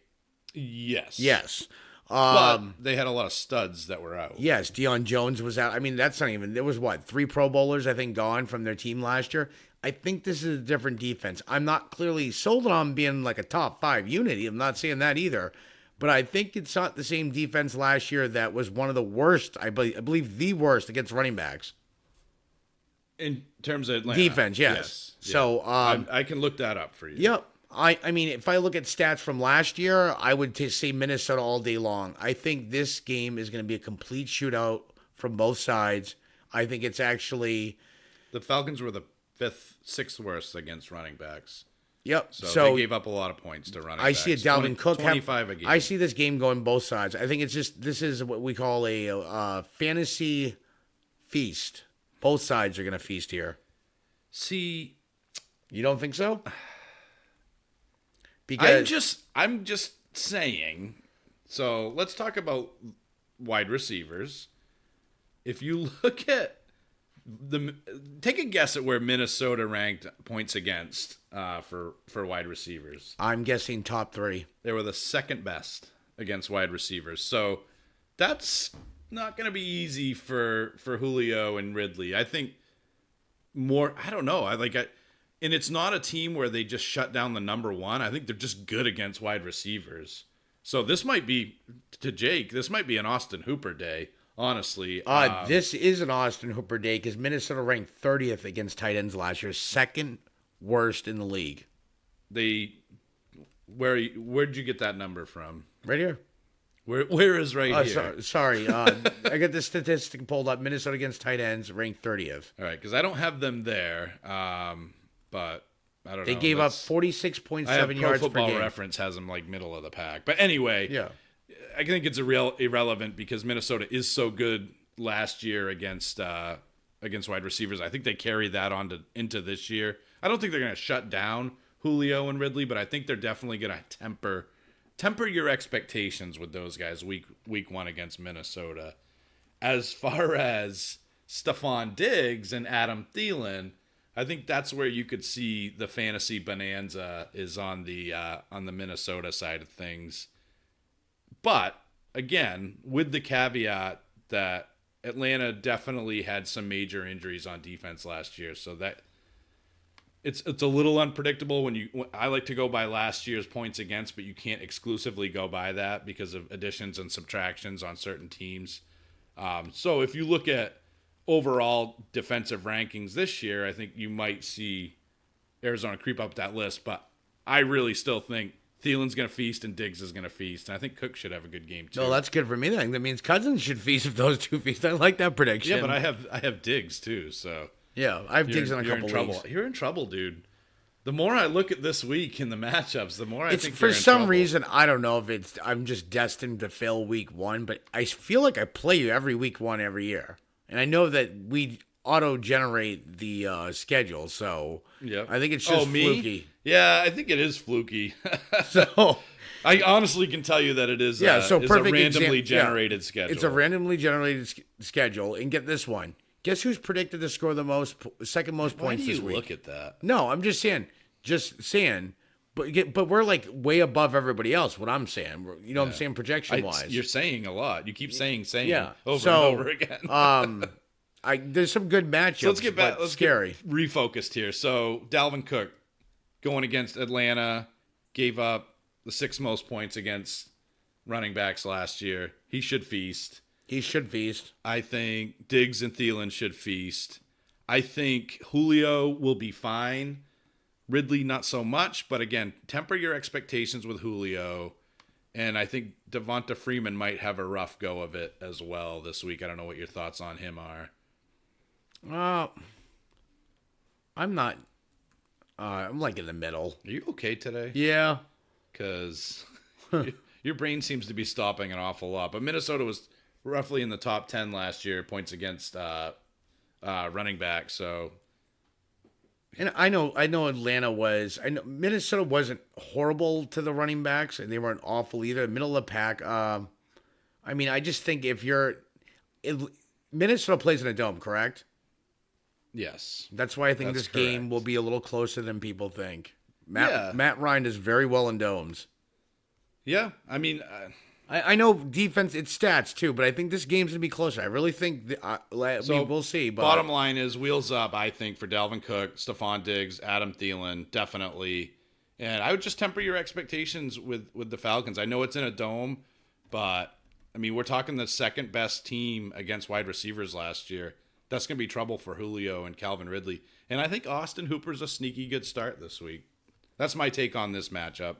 B: Yes.
C: Yes.
B: But they had a lot of studs that were out.
C: Yes, Deion Jones was out. I mean, that's not even... There was, 3 Pro Bowlers, I think, gone from their team last year. I think this is a different defense. I'm not clearly sold on being like a top 5 unit. I'm not saying that either. But I think it's not the same defense last year that was one of the worst, I believe the worst against running backs.
B: In terms of Atlanta.
C: Defense, yes. So
B: I can look that up for you.
C: Yep. I mean, if I look at stats from last year, I would say Minnesota all day long. I think this game is going to be a complete shootout from both sides. I think it's actually...
B: The Falcons were the 5th, 6th worst against running backs.
C: Yep.
B: So they gave up a lot of points to running backs.
C: I see a Dalvin Cook
B: 25 a game.
C: I see this game going both sides. I think it's just this is what we call a fantasy feast. Both sides are going to feast here.
B: See,
C: you don't think so? Because
B: I'm just saying. So let's talk about wide receivers. If you look at take a guess at where Minnesota ranked points against for wide receivers.
C: I'm guessing top 3.
B: They were the 2nd best against wide receivers. So that's not going to be easy for Julio and Ridley. I think more. I don't know. And it's not a team where they just shut down the number 1. I think they're just good against wide receivers. So this might be, to Jake, this might be an Austin Hooper day, honestly.
C: This is an Austin Hooper day because Minnesota ranked 30th against tight ends last year, 2nd worst in the league.
B: Where'd you get that number from?
C: Right here.
B: Where is here?
C: Sorry. I got the statistic pulled up. Minnesota against tight ends ranked 30th.
B: All right, because I don't have them there. But I don't know.
C: They gave up 46.7 yards per game.
B: Pro Football Reference has them like middle of the pack. But anyway,
C: yeah,
B: I think it's irrelevant because Minnesota is so good last year against against wide receivers. I think they carry that into this year. I don't think they're going to shut down Julio and Ridley, but I think they're definitely going to temper your expectations with those guys week one against Minnesota. As far as Stephon Diggs and Adam Thielen, I think that's where you could see the fantasy bonanza is on the Minnesota side of things. But again, with the caveat that Atlanta definitely had some major injuries on defense last year, so that it's a little unpredictable when I like to go by last year's points against, but you can't exclusively go by that because of additions and subtractions on certain teams. So if you look at overall defensive rankings this year, I think you might see Arizona creep up that list, but I really still think Thielen's going to feast and Diggs is going to feast, and I think Cook should have a good game too.
C: No, that's good for me then. That means Cousins should feast if those two feast. I like that prediction.
B: Yeah, but I have Diggs too, so
C: yeah, I have Diggs in a couple
B: trouble.
C: weeks.
B: You're in trouble, dude. The more I look at this week in the matchups, the more I think
C: for
B: you're in
C: some
B: trouble.
C: reason, I don't know if I'm just destined to fail week one, but I feel like I play you every week one every year. And I know that we auto-generate the schedule, so
B: Yep.
C: I think it's just fluky.
B: Yeah, I think it is fluky.
C: So
B: I honestly can tell you that it is,
C: so
B: is
C: perfect
B: a randomly
C: exam- yeah.
B: generated schedule.
C: It's a randomly generated schedule. And get this one. Guess who's predicted to score the second most
B: Why
C: points
B: do you
C: this week?
B: look at that?
C: No, I'm just saying. But we're like way above everybody else. What I'm saying, you know, what I'm saying projection wise.
B: You're saying a lot. You keep saying
C: yeah,
B: over and over again.
C: There's some good matchups.
B: So let's get back.
C: But
B: Let's
C: scary.
B: get refocused here. So Dalvin Cook going against Atlanta gave up the 6th most points against running backs last year. He should feast.
C: He should feast.
B: I think Diggs and Thielen should feast. I think Julio will be fine. Ridley, not so much. But again, temper your expectations with Julio. And I think Devonta Freeman might have a rough go of it as well this week. I don't know what your thoughts on him are.
C: I'm not. I'm like in the middle.
B: Are you okay today?
C: Yeah.
B: Because your brain seems to be stopping an awful lot. But Minnesota was roughly in the top 10 last year, points against running back. So,
C: And I know Atlanta was. I know Minnesota wasn't horrible to the running backs, and they weren't awful either. Middle of the pack. I mean, I just think Minnesota plays in a dome, correct?
B: yes.
C: That's why I think
B: That's
C: this game
B: correct.
C: will be a little closer than people think.
B: Yeah.
C: Matt Ryan does very well in domes.
B: Yeah. I mean,
C: I know defense, it's stats too, but I think this game's gonna be closer. I really think we'll see. But
B: bottom line is wheels up, I think, for Dalvin Cook, Stephon Diggs, Adam Thielen, definitely. And I would just temper your expectations with the Falcons. I know it's in a dome, but, I mean, we're talking the second best team against wide receivers last year. That's going to be trouble for Julio and Calvin Ridley. And I think Austin Hooper's a sneaky good start this week. That's my take on this matchup.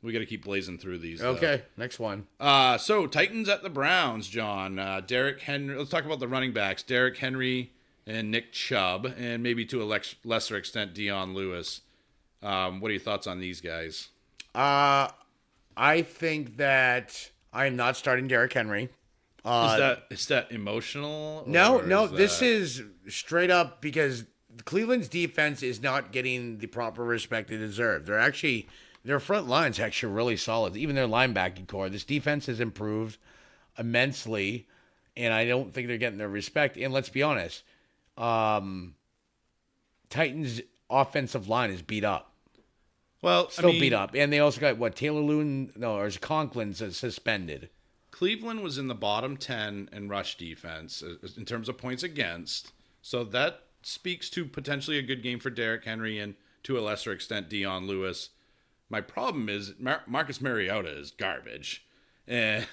B: We got to keep blazing through these. Though.
C: okay, next one.
B: So Titans at the Browns, John. Derrick Henry. Let's talk about the running backs. Derrick Henry and Nick Chubb, and maybe to a lesser extent Dion Lewis. What are your thoughts on these guys?
C: I think that I am not starting Derrick Henry.
B: Is that emotional?
C: No. This is straight up because Cleveland's defense is not getting the proper respect they deserve. Their front line's actually really solid. Even their linebacking core. This defense has improved immensely, and I don't think they're getting their respect. And let's be honest, Titans' offensive line is beat up.
B: Well,
C: Beat up. And they also got, Taylor Loon? No, or is Conklin's suspended.
B: Cleveland was in the bottom 10 in rush defense in terms of points against. So that speaks to potentially a good game for Derrick Henry and to a lesser extent Dion Lewis. My problem is Marcus Mariota is garbage. And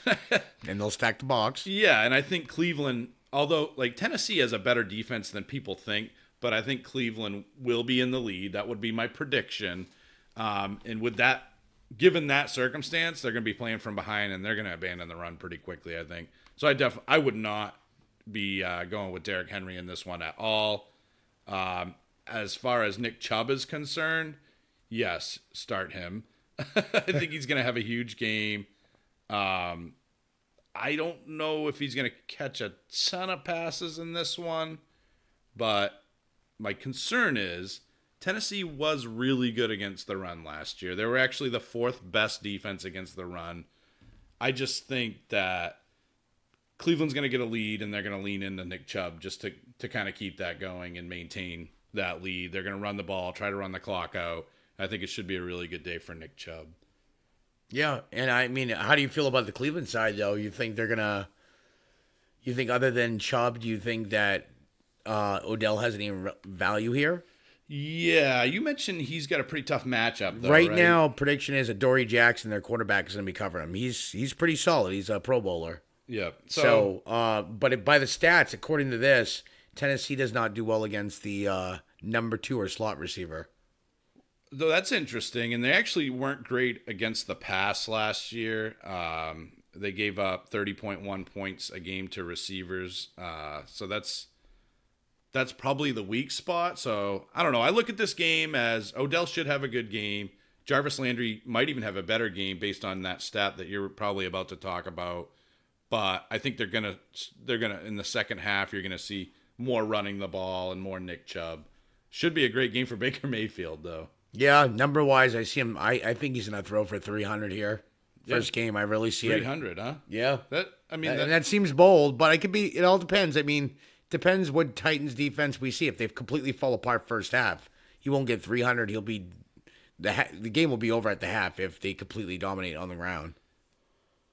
C: they'll stack the box.
B: Yeah, and I think Cleveland, although like Tennessee has a better defense than people think, but I think Cleveland will be in the lead. That would be my prediction. And with that, given that circumstance, they're going to be playing from behind and they're going to abandon the run pretty quickly, I think. So I would not be going with Derrick Henry in this one at all. As far as Nick Chubb is concerned, yes, start him. I think he's going to have a huge game. I don't know if he's going to catch a ton of passes in this one, But my concern is Tennessee was really good against the run last year. They were actually the 4th best defense against the run. I just think that Cleveland's going to get a lead, and they're going to lean into Nick Chubb just to kind of keep that going and maintain that lead. They're going to run the ball, try to run the clock out. I think it should be a really good day for Nick Chubb.
C: Yeah, and I mean, how do you feel about the Cleveland side, though? You think other than Chubb, do you think that Odell has any value here?
B: Yeah, you mentioned he's got a pretty tough matchup, though,
C: Right now, prediction is that Dory Jackson, their quarterback, is going to be covering him. He's pretty solid. He's a Pro Bowler.
B: Yeah.
C: But by the stats, according to this, Tennessee does not do well against the number 2 or slot receiver.
B: Though that's interesting, and they actually weren't great against the pass last year. They gave up 30.1 points a game to receivers. So that's probably the weak spot. So I don't know. I look at this game as Odell should have a good game. Jarvis Landry might even have a better game based on that stat that you're probably about to talk about. But I think they're gonna in the second half you're gonna see more running the ball and more Nick Chubb. Should be a great game for Baker Mayfield though.
C: Yeah, number wise, I see him. I think he's gonna throw for 300 here. First game, I really see
B: 300, huh?
C: Yeah,
B: That
C: seems bold, but it could be. It all depends. I mean, depends what Titans defense we see. If they completely fall apart first half, he won't get 300. He'll be the game will be over at the half if they completely dominate on the ground.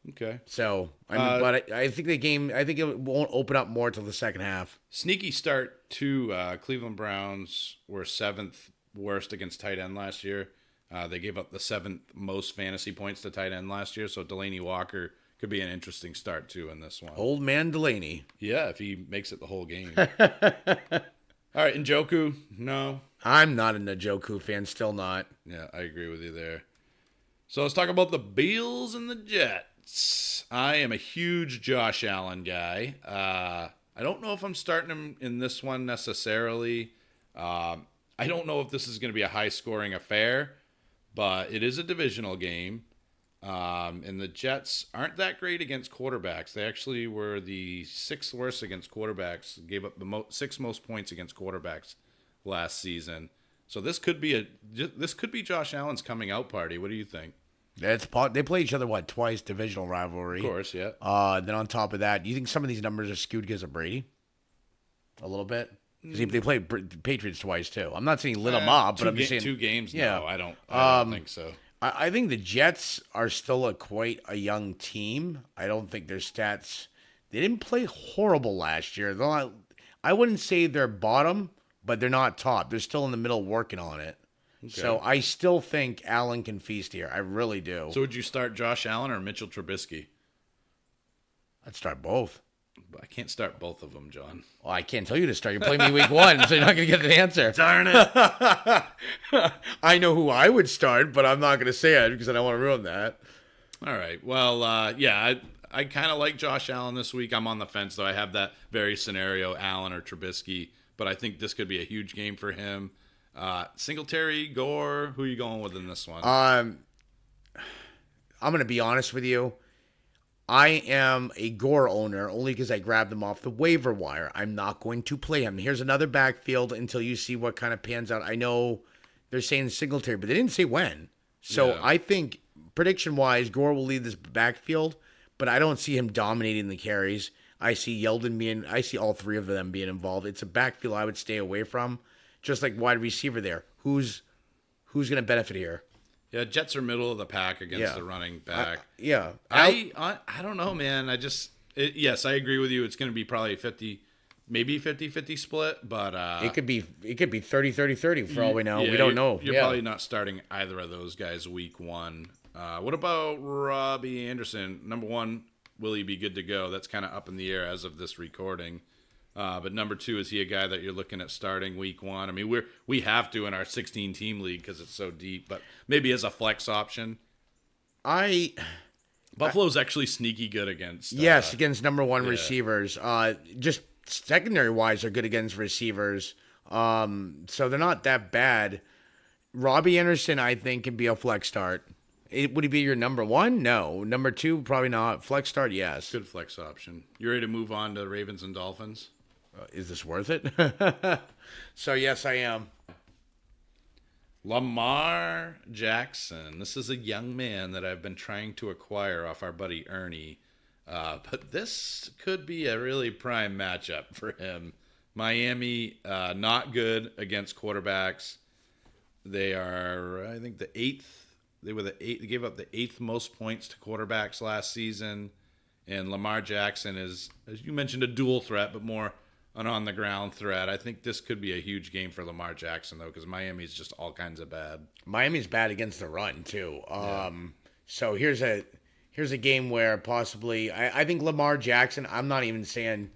B: Okay.
C: So, but I think the game. I think it won't open up more till the second half.
B: Sneaky start to Cleveland Browns were 7th worst against tight end last year. They gave up the 7th most fantasy points to tight end last year, so Delaney Walker could be an interesting start too in this one.
C: Old man Delaney.
B: Yeah, if he makes it the whole game. All right, Njoku, no.
C: I'm not a Njoku fan, still not.
B: Yeah, I agree with you there. So let's talk about the Bills and the Jets. I am a huge Josh Allen guy. I don't know if I'm starting him in this one necessarily. I don't know if this is going to be a high-scoring affair, but it is a divisional game. And the Jets aren't that great against quarterbacks. They actually were the 6th worst against quarterbacks, gave up the 6th most points against quarterbacks last season. So this could be Josh Allen's coming out party. What do you think?
C: They play each other twice, divisional rivalry.
B: Of course, yeah.
C: Then on top of that, do you think some of these numbers are skewed because of Brady? A little bit. Because they played Patriots twice too. I'm not saying he lit them up, but I'm just saying
B: 2 games.
C: Yeah,
B: no, I don't think so.
C: I think the Jets are still quite a young team. I don't think their stats. They didn't play horrible last year. I wouldn't say they're bottom, but they're not top. They're still in the middle working on it. Okay. So I still think Allen can feast here. I really do.
B: So would you start Josh Allen or Mitchell Trubisky?
C: I'd start both.
B: I can't start both of them, John.
C: Well, I can't tell you to start. You're playing me week 1, so you're not going to get the answer.
B: Darn it.
C: I know who I would start, but I'm not going to say it because I don't want to ruin that.
B: All right. Well, yeah, I kind of like Josh Allen this week. I'm on the fence, though. I have that very scenario, Allen or Trubisky, but I think this could be a huge game for him. Singletary, Gore, who are you going with in this one?
C: I'm going to be honest with you. I am a Gore owner only because I grabbed him off the waiver wire. I'm not going to play him. Here's another backfield until you see what kind of pans out. I know they're saying Singletary, but they didn't say when. So yeah. I think prediction-wise, Gore will lead this backfield, but I don't see him dominating the carries. I see I see all 3 of them being involved. It's a backfield I would stay away from, just like wide receiver there. Who's going to benefit here?
B: Yeah, Jets are middle of the pack against the running back.
C: I
B: don't know, man. Yes, I agree with you. It's going to be probably 50-50 split, but
C: it could be 30-30-30 for all we know. We don't know.
B: You're probably not starting either of those guys week 1. What about Robbie Anderson? Number 1, will he be good to go? That's kind of up in the air as of this recording. But number 2, is he a guy that you're looking at starting week 1? I mean, we have to in our 16-team league because it's so deep, but maybe as a flex option. Buffalo's actually sneaky good against.
C: Against number 1 receivers. Just secondary-wise, are good against receivers. So they're not that bad. Robbie Anderson, I think, can be a flex start. Would he be your number 1? No. Number 2, probably not. Flex start, yes.
B: Good flex option. You ready to move on to Ravens and Dolphins?
C: Is this worth it? So, yes, I am.
B: Lamar Jackson. This is a young man that I've been trying to acquire off our buddy Ernie. But this could be a really prime matchup for him. Miami, not good against quarterbacks. They are, I think, the eighth. They gave up the eighth most points to quarterbacks last season. And Lamar Jackson is, as you mentioned, a dual threat, but more an on-the-ground threat. I think this could be a huge game for Lamar Jackson, though, because Miami's just all kinds of bad.
C: Miami's bad against the run, too. So here's a game where possibly I think Lamar Jackson, I'm not even saying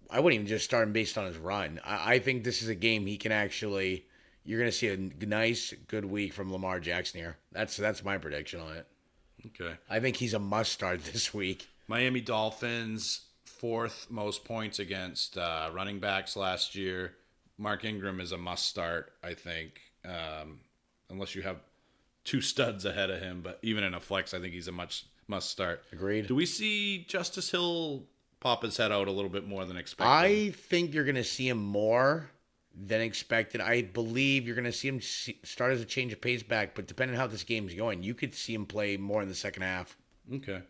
C: I wouldn't even just start him based on his run. I think this is a game he can actually, you're going to see a nice, good week from Lamar Jackson here. That's my prediction on it.
B: Okay.
C: I think he's a must start this week.
B: Miami Dolphins, fourth most points against running backs last year. Mark Ingram is a must start, I think, unless you have two studs ahead of him. But even in a flex, I think he's a must start.
C: Agreed.
B: Do we see Justice Hill pop his head out a little bit more than expected?
C: I think you're going to see him more than expected. I believe you're going to see him start as a change of pace back, but depending on how this game's going, you could see him play more in the second half.
B: Okay.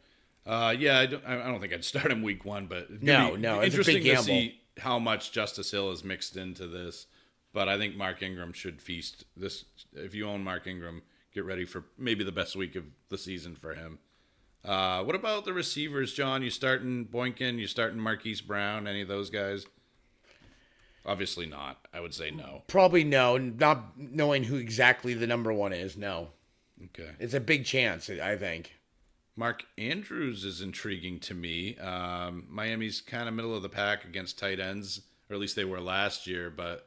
B: Yeah, I don't think I'd start him week one, but it's
C: no, it's a big
B: interesting to
C: gamble.
B: see how much Justice Hill is mixed into this. But I think Mark Ingram should feast this. If you own Mark Ingram, get ready for maybe the best week of the season for him. What about the receivers, John? You starting Boykin? You starting Marquise Brown? Any of those guys? Obviously not. I would say no.
C: Probably no. Not knowing who exactly the number one is, no.
B: Okay.
C: It's a big chance, I think.
B: Mark Andrews is intriguing to me. Miami's kind of middle of the pack against tight ends, or at least they were last year. But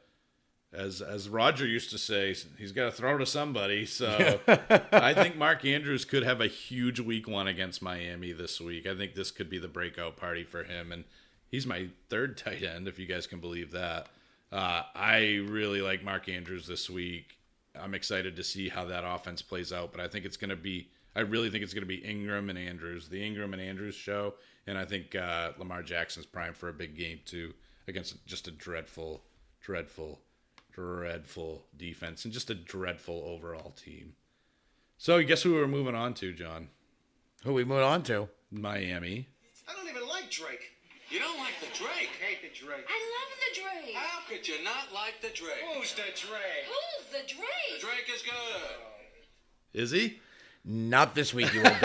B: as Roger used to say, he's got to throw to somebody. So I think Mark Andrews could have a huge week one against Miami this week. I think this could be the breakout party for him. And he's my third tight end, if you guys can believe that. I really like Mark Andrews this week. I'm excited to see how that offense plays out. But I think it's going to be... I really think it's going to be Ingram and Andrews, the Ingram and Andrews show. And I think Lamar Jackson's primed for a big game, too, against just a dreadful defense and just a dreadful overall team. So guess who we're moving on to, John?
C: Who are we moving on to?
B: Miami.
D: I don't even like Drake. You don't like the Drake? I hate the Drake.
E: I love the Drake.
D: How could you not like the Drake?
E: Who's the Drake?
D: The Drake is good.
B: Is he?
C: Not this week. You won't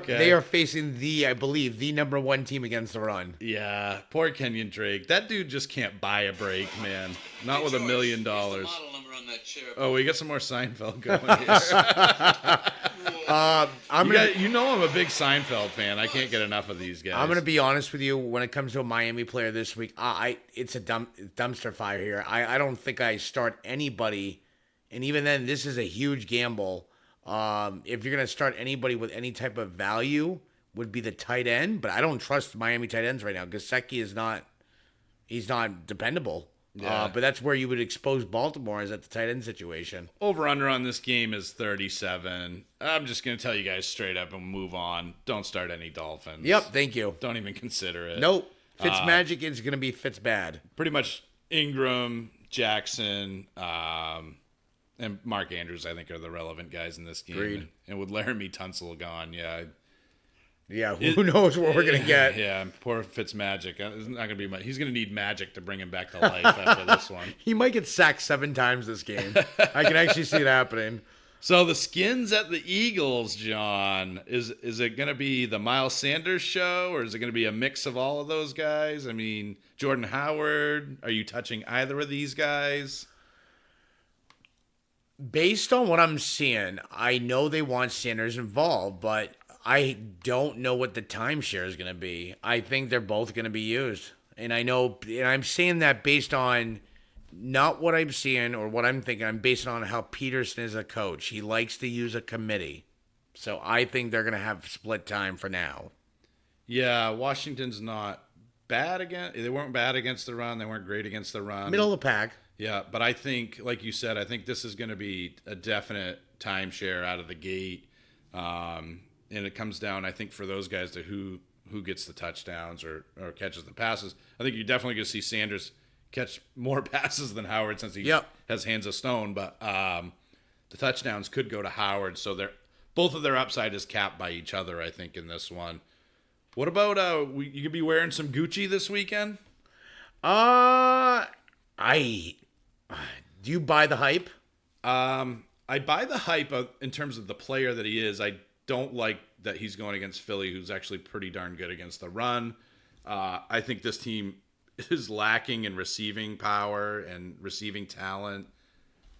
C: be. They are facing I believe, the number one team against the run.
B: Yeah, poor Kenyon Drake. That dude just can't buy a break, man. Not with $1 million.
D: Model number on that chair.
B: Oh, we got some more Seinfeld going here. You know I'm a big Seinfeld fan. I can't get enough of these guys.
C: I'm going to be honest with you. When it comes to a Miami player this week, it's a dumpster fire here. I don't think I start anybody. And even then, this is a huge gamble. If you're going to start anybody with any type of value, would be the tight end. But I don't trust Miami tight ends right now. Gesicki is not dependable.
B: Yeah.
C: But that's where you would expose Baltimore, is at the tight end situation.
B: Over-under on this game is 37. I'm just going to tell you guys straight up and move on. Don't start any Dolphins.
C: Yep, thank you.
B: Don't even consider it.
C: Nope. Fitzmagic is going to be Fitzbad.
B: Pretty much Ingram, Jackson, and Mark Andrews, I think, are the relevant guys in this game.
C: Agreed.
B: And with Laramie Tunsil gone,
C: Yeah, who knows what we're going to get.
B: Yeah, poor Fitzmagic. It's not going to be much. He's going to need magic to bring him back to life after this one.
C: He might get sacked 7 times this game. I can actually see it happening.
B: So the Skins at the Eagles, John, is it going to be the Miles Sanders show, or is it going to be a mix of all of those guys? I mean, Jordan Howard, are you touching either of these guys?
C: Based on what I'm seeing, I know they want Sanders involved, but I don't know what the timeshare is going to be. I think they're both going to be used. And I'm saying that based on not what I'm seeing or what I'm thinking. I'm basing on how Peterson is a coach. He likes to use a committee. So I think they're going to have split time for now.
B: Yeah, Washington's not bad they weren't bad against the run. They weren't great against the run.
C: Middle of the pack.
B: Yeah, but I think, like you said, I think this is going to be a definite timeshare out of the gate. And it comes down, I think, for those guys to who who gets the touchdowns or catches the passes. I think you're definitely going to see Sanders catch more passes than Howard since he has hands of stone. But the touchdowns could go to Howard, so both of their upside is capped by each other, I think, in this one. What about you could be wearing some Gucci this weekend?
C: Do you buy the hype?
B: I buy the hype in terms of the player that he is. I don't like that he's going against Philly, who's actually pretty darn good against the run. I think this team is lacking in receiving power and receiving talent.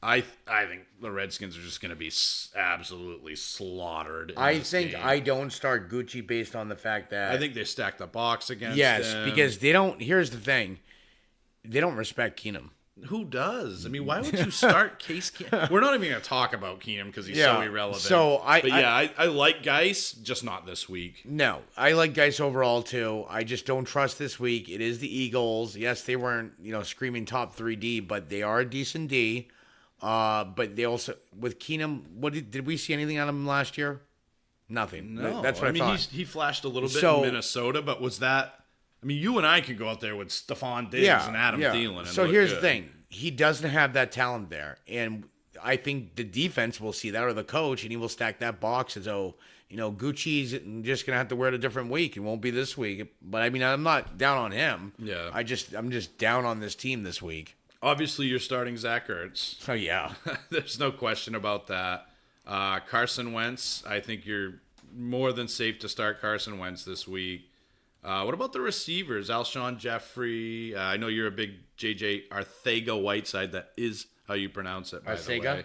B: I think the Redskins are just going to be absolutely slaughtered.
C: I think I don't start Gucci based on the fact that
B: I think they stack the box against him.
C: Because they don't. Here's the thing, they don't respect Keenum.
B: Who does? I mean, why would you start Case Keenum? We're not even going to talk about Keenum because he's so irrelevant.
C: So
B: I like Geis, just not this week.
C: No, I like Geis overall too. I just don't trust this week. It is the Eagles. Yes, they weren't screaming top 3D, but they are a decent D. But they also with Keenum. Did we see anything on him last year? Nothing.
B: No,
C: that's what I thought.
B: He flashed a little bit in Minnesota, but was that? I mean, you and I could go out there with Stephon Diggs and Adam Thielen. And
C: so here's the thing: he doesn't have that talent there, and I think the defense will see that, or the coach, and he will stack that box as though Gucci's just gonna have to wear it a different week. It won't be this week. But I mean, I'm not down on him.
B: Yeah,
C: I'm just down on this team this week.
B: Obviously, you're starting Zach Ertz.
C: Oh yeah,
B: there's no question about that. Carson Wentz, I think you're more than safe to start Carson Wentz this week. What about the receivers? Alshon Jeffrey. I know you're a big JJ Arcega-Whiteside. That is how you pronounce it, by the way.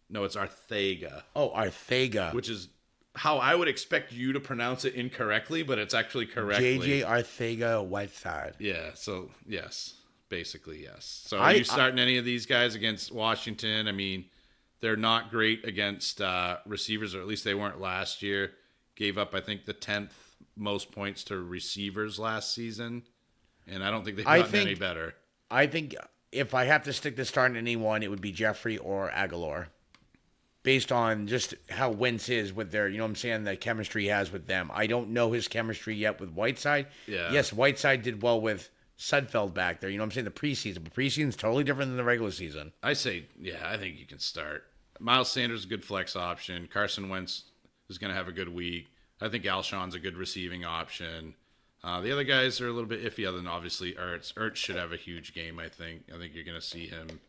B: No, it's Arcega.
C: Oh, Arcega.
B: Which is how I would expect you to pronounce it incorrectly, but it's actually correctly.
C: JJ Arcega-Whiteside.
B: Yeah, so yes. Basically, yes. So are you starting any of these guys against Washington? I mean, they're not great against receivers, or at least they weren't last year. Gave up, I think, the 10th most points to receivers last season, and I don't think they've gotten any better.
C: I think if I have to stick to starting anyone, it would be Jeffrey or Aguilar, based on just how Wentz is with their, the chemistry he has with them. I don't know his chemistry yet with Whiteside.
B: Yeah.
C: Yes, Whiteside did well with Sudfeld back there. The preseason. But preseason's totally different than the regular season.
B: I think you can start. Miles Sanders is a good flex option. Carson Wentz is going to have a good week. I think Alshon's a good receiving option. The other guys are a little bit iffy, other than obviously Ertz. Ertz should have a huge game, I think. I think you're going to see him.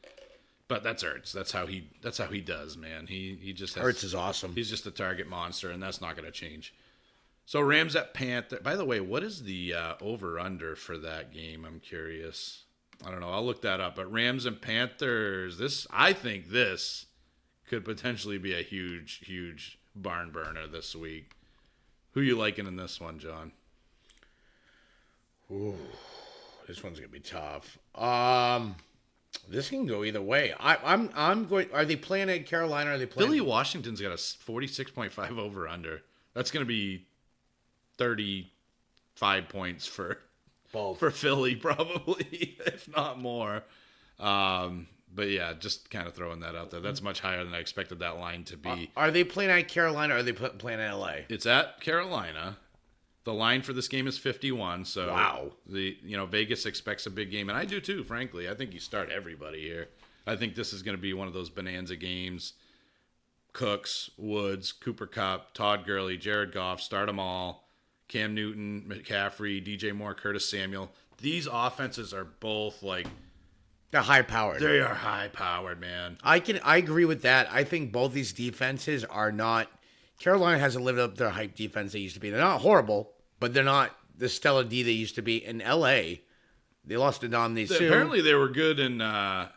B: But that's Ertz. That's how he does, man. He just has,
C: Ertz is awesome.
B: He's just a target monster, and that's not going to change. So Rams at Panther. By the way, what is the over-under for that game? I'm curious. I don't know. I'll look that up. But Rams and Panthers, I think this could potentially be a huge, huge barn burner this week. Who you liking in this one, John?
C: Ooh, this one's gonna be tough. This can go either way. I'm going. Are they playing at Carolina? Are they playing?
B: Philly Washington's got a 46.5 over/under. That's gonna be 35 points for Philly, probably, if not more. But yeah, just kind of throwing that out there. That's much higher than I expected that line to be.
C: Are they playing at Carolina or are they playing at LA?
B: It's at Carolina. The line for this game is 51. So
C: wow.
B: Vegas expects a big game, and I do too, frankly. I think you start everybody here. I think this is going to be one of those bonanza games. Cooks, Woods, Cooper Kupp, Todd Gurley, Jared Goff, start them all. Cam Newton, McCaffrey, DJ Moore, Curtis Samuel. These offenses are both
C: they're high powered.
B: They are high powered, man.
C: I agree with that. I think both these defenses are not. Carolina hasn't lived up to their hype defense they used to be. They're not horrible, but they're not the stellar D they used to be. In LA, they lost to Dominique Sue.
B: Apparently, they were good in the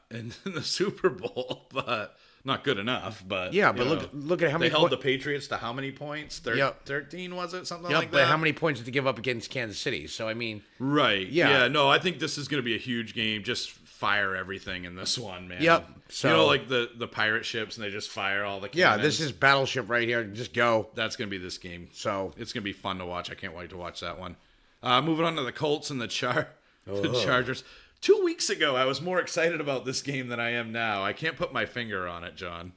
B: Super Bowl, but not good enough. But
C: yeah, but look at how many
B: they held the Patriots to how many points? 13 was it? Something like that.
C: But how many points did they give up against Kansas City? So I mean,
B: right? Yeah. No, I think this is going to be a huge game. Just fire everything in this one, man.
C: Yep. So
B: like the pirate ships, and they just fire all the cannons.
C: Yeah, this is Battleship right here. Just go.
B: That's going to be this game.
C: So
B: it's going to be fun to watch. I can't wait to watch that one. Moving on to the Colts and the Chargers. 2 weeks ago, I was more excited about this game than I am now. I can't put my finger on it, John.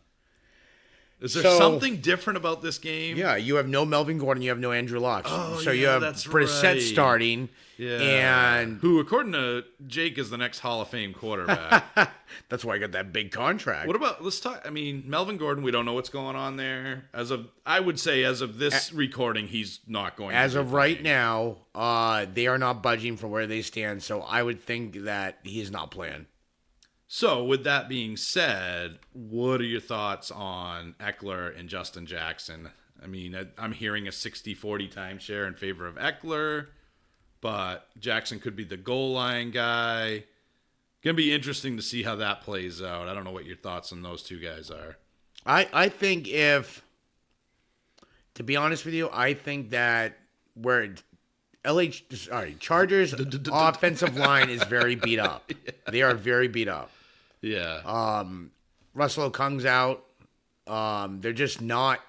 B: Is there
C: So-
B: something different about this game?
C: Yeah, you have no Melvin Gordon, you have no Andrew Luck.
B: Oh,
C: so you
B: yeah,
C: have
B: that's
C: Brissett
B: right.
C: starting.
B: Yeah.
C: And
B: who, according to Jake, is the next Hall of Fame quarterback.
C: that's why I got that big contract.
B: What about, let's talk, I mean, Melvin Gordon, we don't know what's going on there. I would say as of this recording, he's not going
C: As
B: to
C: of
B: be
C: right
B: playing.
C: now, they are not budging from where they stand, so I would think that he's not playing.
B: So, with that being said, what are your thoughts on Eckler and Justin Jackson? I mean, I'm hearing a 60-40 timeshare in favor of Eckler, but Jackson could be the goal line guy. Going to be interesting to see how that plays out. I don't know what your thoughts on those two guys are.
C: I think to be honest with you, I think that Chargers offensive line is very beat up. They are very beat up.
B: Yeah.
C: Russell Okung's out. They're just not.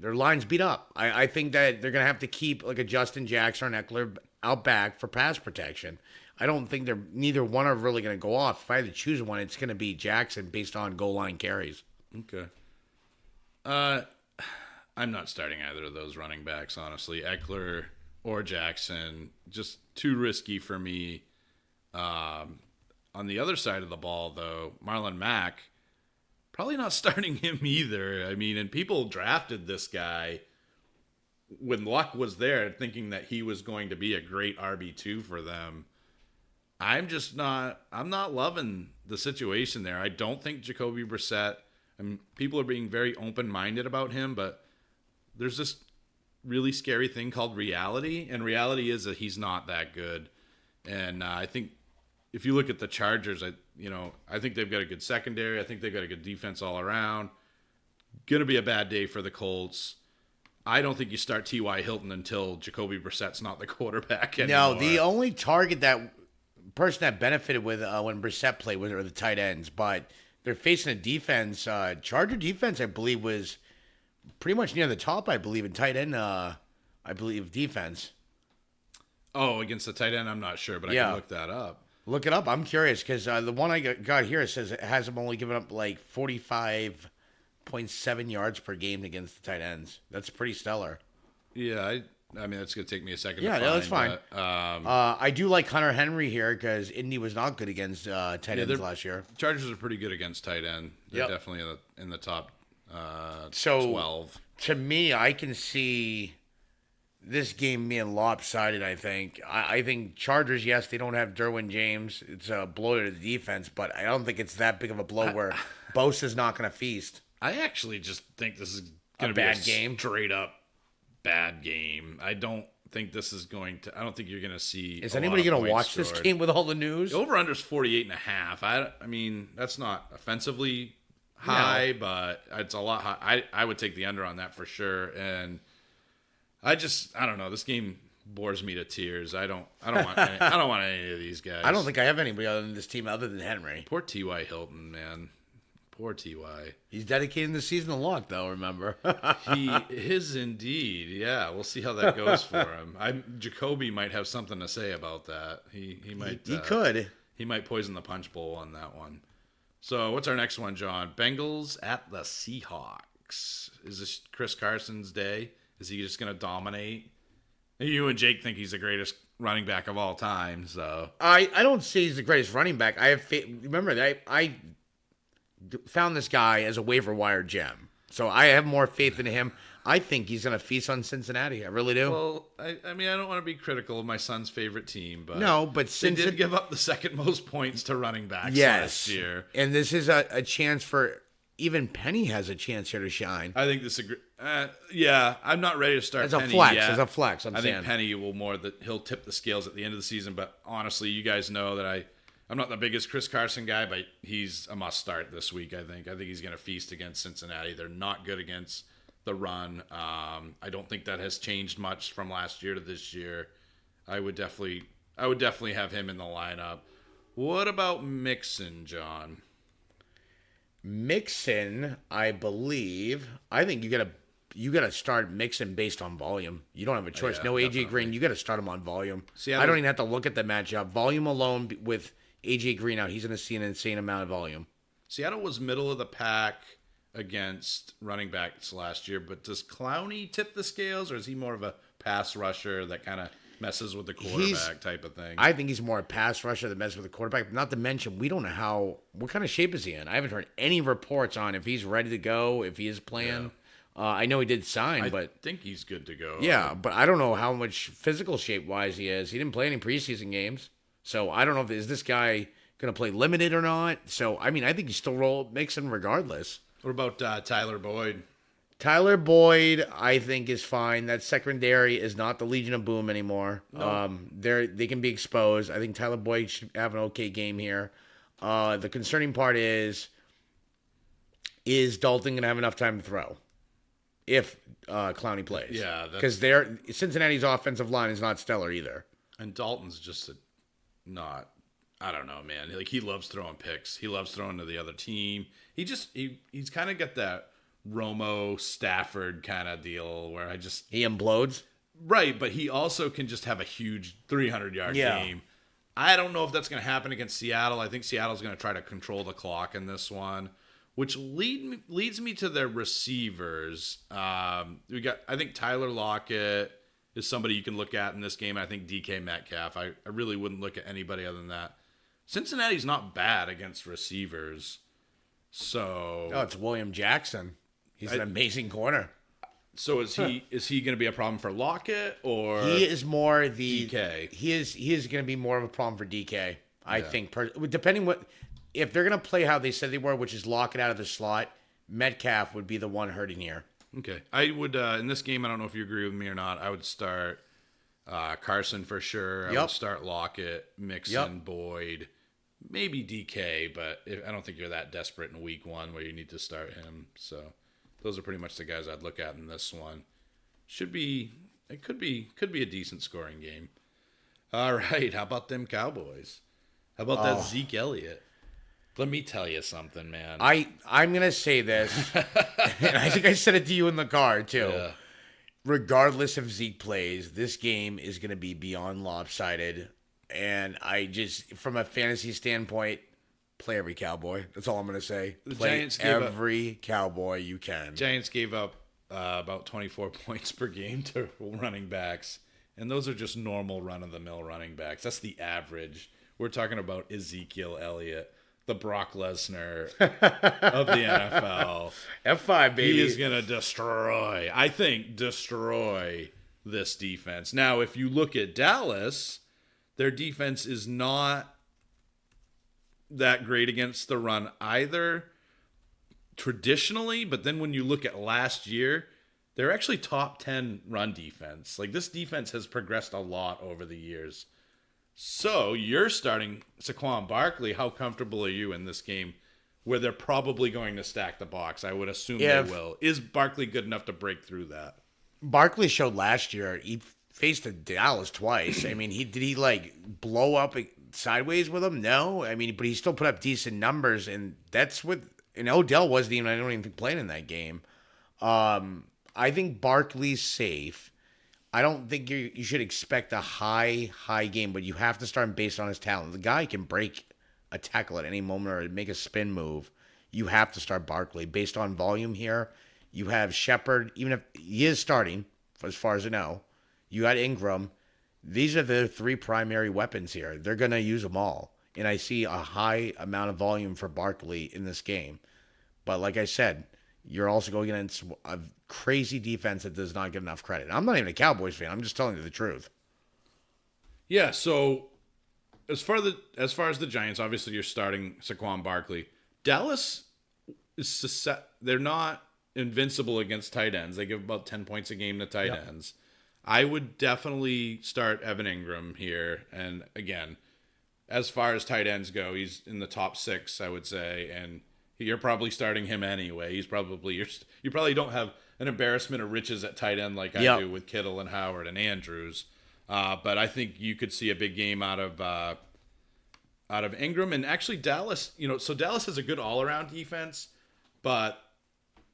C: Their line's beat up. I think that they're gonna have to keep like a Justin Jackson or Eckler out back for pass protection. I don't think neither one are really gonna go off. If I had to choose one, it's gonna be Jackson based on goal line carries.
B: Okay. I'm not starting either of those running backs, honestly. Eckler or Jackson, just too risky for me. On the other side of the ball, though, Marlon Mack, probably not starting him either. I mean, and people drafted this guy when Luck was there, thinking that he was going to be a great RB2 for them. I'm not loving the situation there. I don't think Jacoby Brissett, I mean, people are being very open-minded about him, but there's this really scary thing called reality, and reality is that he's not that good. And I think if you look at the Chargers, I think they've got a good secondary. I think they've got a good defense all around. Going to be a bad day for the Colts. I don't think you start T.Y. Hilton until Jacoby Brissett's not the quarterback anymore.
C: No, the only person that benefited with when Brissett played were the tight ends, but they're facing a defense. Charger defense, I believe, was pretty much near the top. I believe in tight end. I believe defense.
B: Oh, against the tight end, I'm not sure, but I
C: Yeah.
B: can look that up.
C: Look it up. I'm curious because the one I got here says it has them only given up like 45.7 yards per game against the tight ends. That's pretty stellar.
B: Yeah, I mean, that's going to take me a second to
C: Yeah,
B: find.
C: no, that's fine.
B: But,
C: I do like Hunter Henry here because Indy was not good against tight ends last year.
B: Chargers are pretty good against tight end. They're
C: Yep.
B: definitely in the top
C: So
B: 12.
C: to me, I can see this game being lopsided. I think. I think Chargers. Yes, they don't have Derwin James. It's a blow to the defense, but I don't think it's that big of a blow where Bosa's not going to feast.
B: I actually just think this is going to be
C: bad game?
B: straight up bad game. I don't think this is going to. I don't think you're going to see.
C: Is anybody
B: going to
C: watch this game with all the news?
B: The over/under is 48.5. I mean, that's not offensively high, but it's a lot high. I would take the under on that for sure. And I don't know. This game bores me to tears. I don't want any of these guys.
C: I don't think I have anybody other than this team other than Henry.
B: Poor T.Y. Hilton, man. Poor T.Y.
C: He's dedicating the season to Luck, though. Remember?
B: He is indeed. Yeah, we'll see how that goes for him. Jacoby might have something to say about that. He might.
C: he could.
B: He might poison the punch bowl on that one. So what's our next one, John? Bengals at the Seahawks. Is this Chris Carson's day? Is he just going to dominate? You and Jake think he's the greatest running back of all time. So
C: I don't say he's the greatest running back. I have faith. Remember that I found this guy as a waiver wire gem, so I have more faith in him. I think he's going to feast on Cincinnati. I really do.
B: well, I mean, I don't want to be critical of my son's favorite team, but
C: No, but
B: they
C: since
B: did give up the second most points to running backs
C: yes,
B: last year.
C: and this is a chance for even Penny has a chance here to shine.
B: I think this. Yeah, I'm not ready to start
C: As a
B: Penny
C: flex,
B: yet.
C: as a flex, I'm
B: I
C: saying.
B: think Penny will he'll tip the scales at the end of the season. But honestly, you guys know that I'm not the biggest Chris Carson guy, but he's a must start this week. I think he's going to feast against Cincinnati. They're not good against the run. I don't think that has changed much from last year to this year. I would definitely have him in the lineup. What about Mixon, John?
C: Mixon, I think you gotta start Mixon based on volume. You don't have a choice.
B: Yeah,
C: No AJ
B: definitely.
C: Green, you gotta start him on volume.
B: See,
C: I don't even have to look at the matchup. Volume alone with AJ Green out, he's gonna see an insane amount of volume.
B: Seattle was middle of the pack against running backs last year, but does Clowney tip the scales, or is he more of a pass rusher that kind of messes with the quarterback type of thing?
C: I think he's more a pass rusher that messes with the quarterback. Not to mention, we don't know what kind of shape is he in. I haven't heard any reports on if he's ready to go, if he is playing. I know he did sign, but
B: I think he's good to go.
C: yeah, but I don't know how much physical shape wise he is. He didn't play any preseason games, so I don't know if is this guy going to play limited or not. So I mean, I think he still makes him regardless.
B: What about Tyler Boyd?
C: Tyler Boyd, I think, is fine. That secondary is not the Legion of Boom anymore.
B: No.
C: They can be exposed. I think Tyler Boyd should have an okay game here. The concerning part is Dalton going to have enough time to throw if Clowney plays?
B: Yeah,
C: because Cincinnati's offensive line is not stellar either.
B: And Dalton's just not. I don't know, man. Like, he loves throwing picks. He loves throwing to the other team. He's kind of got that Romo Stafford kind of deal where
C: he implodes.
B: Right, but he also can just have a huge 300-yard game. I don't know if that's going to happen against Seattle. I think Seattle's going to try to control the clock in this one, which leads me to their receivers. I think Tyler Lockett is somebody you can look at in this game. I think DK Metcalf. I really wouldn't look at anybody other than that. Cincinnati's not bad against receivers. So
C: it's William Jackson. He's an amazing corner.
B: So is he going to be a problem for Lockett, or
C: he is more the
B: DK?
C: He is going to be more of a problem for DK. I think depending if they're going to play how they said they were, which is Lockett out of the slot, Metcalf would be the one hurting here.
B: Okay, I would in this game. I don't know if you agree with me or not. I would start Carson for sure. I would start Lockett, Mixon, Boyd. Maybe DK, but I don't think you're that desperate in week one where you need to start him. So those are pretty much the guys I'd look at in this one. Could be a decent scoring game. All right, how about them Cowboys? How about that Zeke Elliott? Let me tell you something, man.
C: I'm gonna say this, and I think I said it to you in the car too.
B: Yeah.
C: Regardless if Zeke plays, this game is gonna be beyond lopsided. And I just, from a fantasy standpoint, play every Cowboy. That's all I'm going to say. Play every Cowboy you can.
B: Giants gave up about 24 points per game to running backs. And those are just normal run-of-the-mill running backs. That's the average. We're talking about Ezekiel Elliott, the Brock Lesnar of the NFL.
C: F5, baby.
B: He is going to destroy this defense. Now, if you look at Dallas, their defense is not that great against the run either traditionally, but then when you look at last year, they're actually top 10 run defense. Like, this defense has progressed a lot over the years. So you're starting Saquon Barkley. How comfortable are you in this game where they're probably going to stack the box? I would assume they will. Is Barkley good enough to break through that?
C: Barkley showed last year he faced the Dallas twice. I mean, did he blow up sideways with them? No. I mean, but he still put up decent numbers, and Odell wasn't even, I don't even think, playing in that game. I think Barkley's safe. I don't think you should expect a high game, but you have to start him based on his talent. The guy can break a tackle at any moment or make a spin move. You have to start Barkley based on volume here. You have Shepard, even if he is starting, as far as I know. You got Ingram. These are the three primary weapons here. They're going to use them all. And I see a high amount of volume for Barkley in this game. But like I said, you're also going against a crazy defense that does not get enough credit. I'm not even a Cowboys fan. I'm just telling you the truth.
B: Yeah, so as far as the Giants, obviously you're starting Saquon Barkley. Dallas they're not invincible against tight ends. They give about 10 points a game to tight ends. I would definitely start Evan Ingram here. And again, as far as tight ends go, he's in the top 6, I would say. And you're probably starting him anyway. You probably don't have an embarrassment of riches at tight end like I do with Kittle and Howard and Andrews. But I think you could see a big game out of Ingram. And actually Dallas, so Dallas has a good all-around defense, but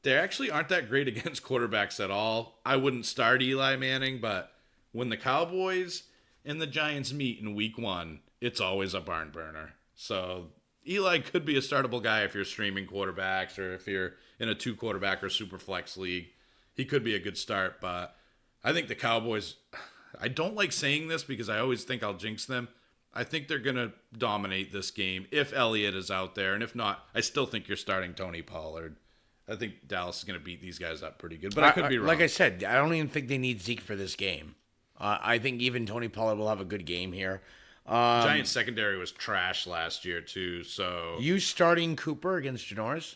B: they actually aren't that great against quarterbacks at all. I wouldn't start Eli Manning, but when the Cowboys and the Giants meet in week 1, it's always a barn burner. So Eli could be a startable guy if you're streaming quarterbacks or if you're in a 2-quarterback or super flex league, he could be a good start. But I think the Cowboys, I don't like saying this because I always think I'll jinx them. I think they're going to dominate this game if Elliott is out there. And if not, I still think you're starting Tony Pollard. I think Dallas is going to beat these guys up pretty good, but I could be wrong.
C: Like I said, I don't even think they need Zeke for this game. I think even Tony Pollard will have a good game here.
B: Giants secondary was trash last year too, so
C: You starting Cooper against Janoris?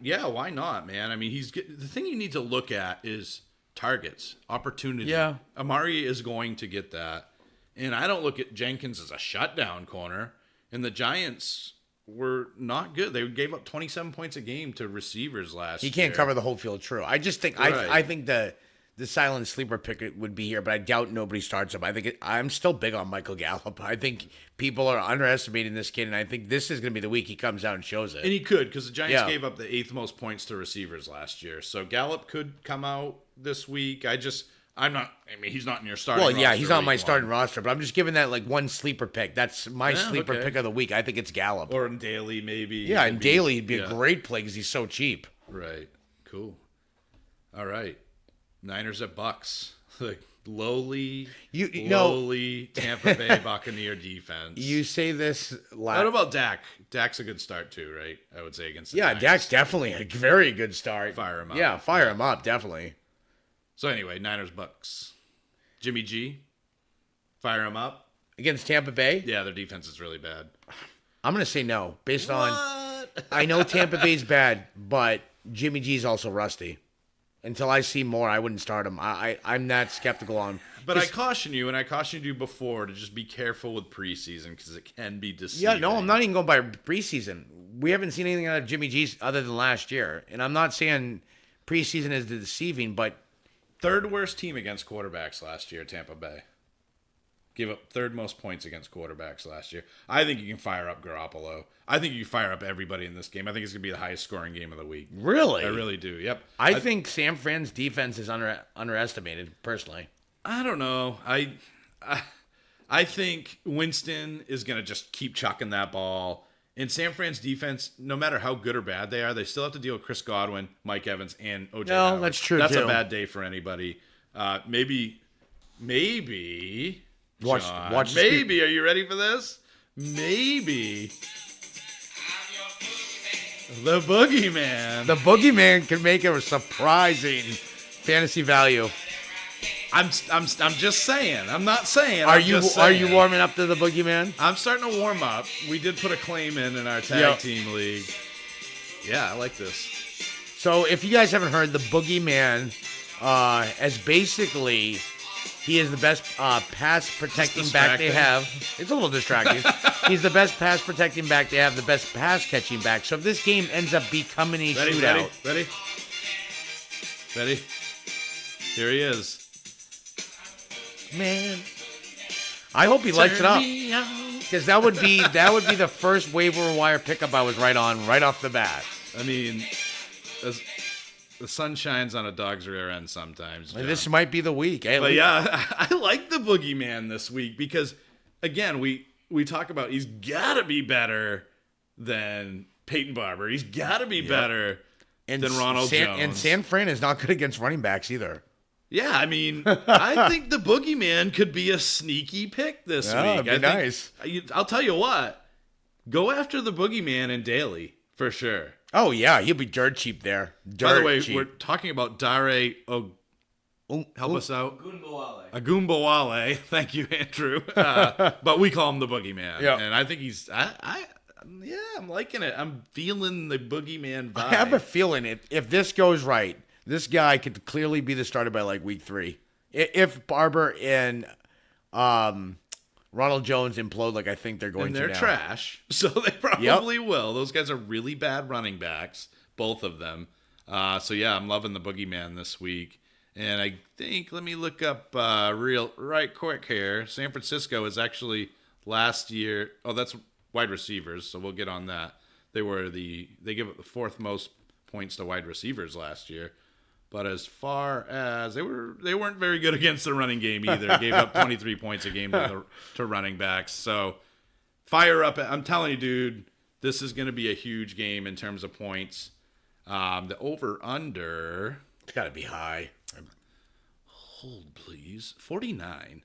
B: yeah, why not, man? I mean, the thing you need to look at is targets, opportunity.
C: Yeah.
B: Amari is going to get that, and I don't look at Jenkins as a shutdown corner. And the Giants were not good. They gave up 27 points a game to receivers last year.
C: He can't cover the whole field. True. I just think
B: Right.
C: I think the silent sleeper pick would be here, but I doubt nobody starts him. I'm still big on Michael Gallup. I think people are underestimating this kid, and I think this is going to be the week he comes out and shows it.
B: And he could, because the Giants
C: Yeah.
B: gave up the 8th most points to receivers last year. So Gallup could come out this week. He's not in your starting roster.
C: Well, yeah, he's on my
B: week
C: starting
B: one.
C: roster, but I'm just giving that like one sleeper pick. That's my
B: Yeah,
C: sleeper
B: okay.
C: pick of the week. I think it's Gallup.
B: Or in Daly, maybe.
C: Yeah, and
B: Maybe.
C: Daly would be a
B: Yeah.
C: great play because he's so cheap.
B: Right. Cool. All right. Niners at Bucks. The lowly Tampa Bay Buccaneer defense.
C: You say this
B: What
C: last.
B: about Dak? Dak's a good start too, right? I would say against the
C: Yeah,
B: Niners.
C: Dak's definitely a very good start.
B: Fire him up.
C: Yeah, fire him up, definitely.
B: So anyway, Niners Bucks. Jimmy G. Fire him up.
C: Against Tampa Bay,
B: Yeah, their defense is really bad.
C: I'm going to say no. Based on,
B: What?
C: I know Tampa Bay's bad, but Jimmy G's also rusty. Until I see more, I wouldn't start him. I'm that skeptical on.
B: But I caution you, and I cautioned you before, to just be careful with preseason because it can be deceiving.
C: Yeah, no, I'm not even going by preseason. We haven't seen anything out of Jimmy G's other than last year. And I'm not saying preseason is deceiving, but
B: Third worst team against quarterbacks last year, Tampa Bay. Gave up third most points against quarterbacks last year. I think you can fire up Garoppolo. I think you can fire up everybody in this game. I think it's going to be the highest scoring game of the week.
C: really?
B: I really do. Yep.
C: I think San Fran's defense is underestimated, personally.
B: I don't know. I think Winston is going to just keep chucking that ball. And San Fran's defense, no matter how good or bad they are, they still have to deal with Chris Godwin, Mike Evans, and O.J.
C: No,
B: Howard.
C: that's true,
B: That's
C: too.
B: a bad day for anybody. Maybe,
C: Watch
B: John,
C: the
B: maybe, are you ready for this? Maybe the Boogeyman.
C: The Boogeyman can make a surprising fantasy value.
B: I'm just saying. I'm not saying.
C: Are
B: I'm
C: you
B: just
C: are
B: saying.
C: you warming up to the Boogeyman?
B: I'm starting to warm up. We did put a claim in our tag
C: Yep.
B: team league. Yeah, I like this.
C: So if you guys haven't heard, the Boogeyman, as basically, he is the best pass protecting back they
B: distracting?
C: have. It's a little distracting. He's the best pass protecting back they have, the best pass catching back. So if this game ends up becoming a
B: Ready,
C: shootout,
B: ready. Here he is.
C: man, I hope he lights it up. Because that would be the first waiver wire pickup I was right on right off the bat.
B: I mean, the sun shines on a dog's rear end sometimes. John.
C: This might be the week. Hey,
B: But yeah, I like the Boogeyman this week because, again, we talk about he's got to be better than Peyton Barber. He's got to be better than Ronald Jones.
C: And San Fran is not good against running backs either.
B: Yeah, I mean, I think the Boogeyman could be a sneaky pick this
C: Yeah,
B: week.
C: it'd be
B: I think,
C: nice.
B: I'll tell you what. Go after the Boogeyman in Daly for sure.
C: Oh yeah, he'll be dirt cheap there. Dirt
B: By the way,
C: cheap.
B: we're talking about Dare. Help us out. Agumbawale. Thank you, Andrew. But we call him the Boogeyman.
C: Yeah.
B: And I think he's. I'm liking it. I'm feeling the Boogeyman vibe.
C: I have a feeling if this goes right, this guy could clearly be the starter by like week 3. If Barber and Ronald Jones implode like I think they're going
B: And
C: to
B: they're
C: now.
B: trash, so they probably will. Those guys are really bad running backs, both of them. So yeah, I'm loving the Boogeyman this week. And I think, let me look up right quick here. San Francisco is actually last year. Oh, that's wide receivers, so we'll get on that. They give up the 4th most points to wide receivers last year. But as far as they weren't very good against the running game either. Gave up 23 points a game to running backs. So fire up. I'm telling you, dude, this is going to be a huge game in terms of points. The over-under,
C: It's got to be high.
B: hold please, 49.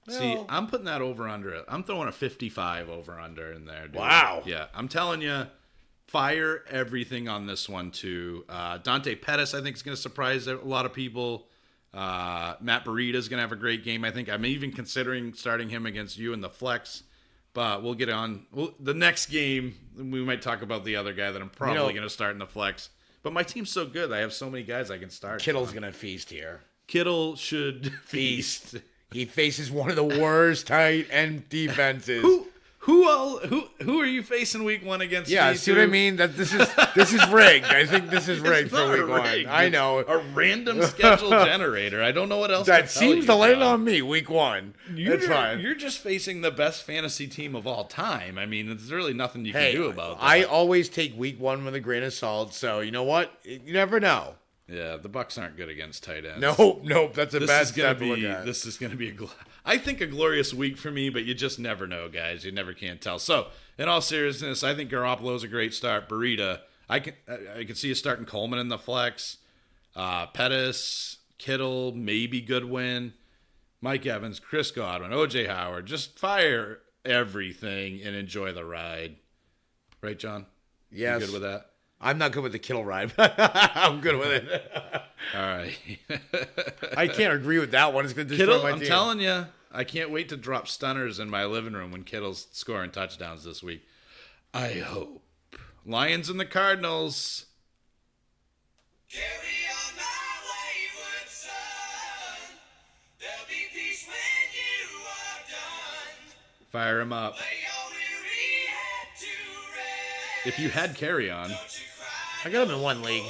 B: See, I'm putting that over-under. I'm throwing a 55 over-under in there, dude.
C: Wow.
B: Yeah, I'm telling you, fire everything on this one, too. Dante Pettis, I think, is going to surprise a lot of people. Matt Burita is going to have a great game, I think. I'm even considering starting him against you in the flex. But we'll get on. The next game, we might talk about the other guy that I'm probably going to start in the flex. But my team's so good. I have so many guys I can start.
C: Kittle's going to feast here.
B: Kittle should
C: Feast. He faces one of the worst tight end defenses.
B: Who are you facing week 1 against?
C: Yeah,
B: me
C: see what I mean? That this is rigged. I think this is rigged
B: It's
C: for
B: not
C: week 1.
B: rigged.
C: I know.
B: A random schedule generator. I don't know what else
C: That
B: to tell
C: seems
B: you,
C: to land
B: John.
C: on me week 1. That's fine.
B: You're just facing the best fantasy team of all time. I mean, there's really nothing you
C: Hey,
B: can do about that.
C: I always take week 1 with a grain of salt. So you know what? You never know.
B: Yeah, the Bucks aren't good against tight ends.
C: Nope. That's a
B: This
C: bad
B: is gonna
C: step to look
B: be
C: at.
B: this is gonna be I think a glorious week for me, but you just never know, guys. You never can tell. So, in all seriousness, I think Garoppolo's a great start. Burita, I can see you starting Coleman in the flex. Pettis, Kittle, maybe Goodwin, Mike Evans, Chris Godwin, OJ Howard. Just fire everything and enjoy the ride. Right, John?
C: Yes.
B: You good with that?
C: I'm not good with the Kittle ride. I'm good with it.
B: All right.
C: I can't agree with that one. It's going to destroy
B: Kittle,
C: my
B: I'm
C: team.
B: telling you, I can't wait to drop stunners in my living room when Kittle's scoring touchdowns this week. I hope. Lions and the Cardinals.
D: Carry on my wayward son. There'll be peace when you are done.
B: Fire him up.
D: Lay your weary head to rest.
B: If you had carry on,
D: Don't you cry
C: I got him in one league.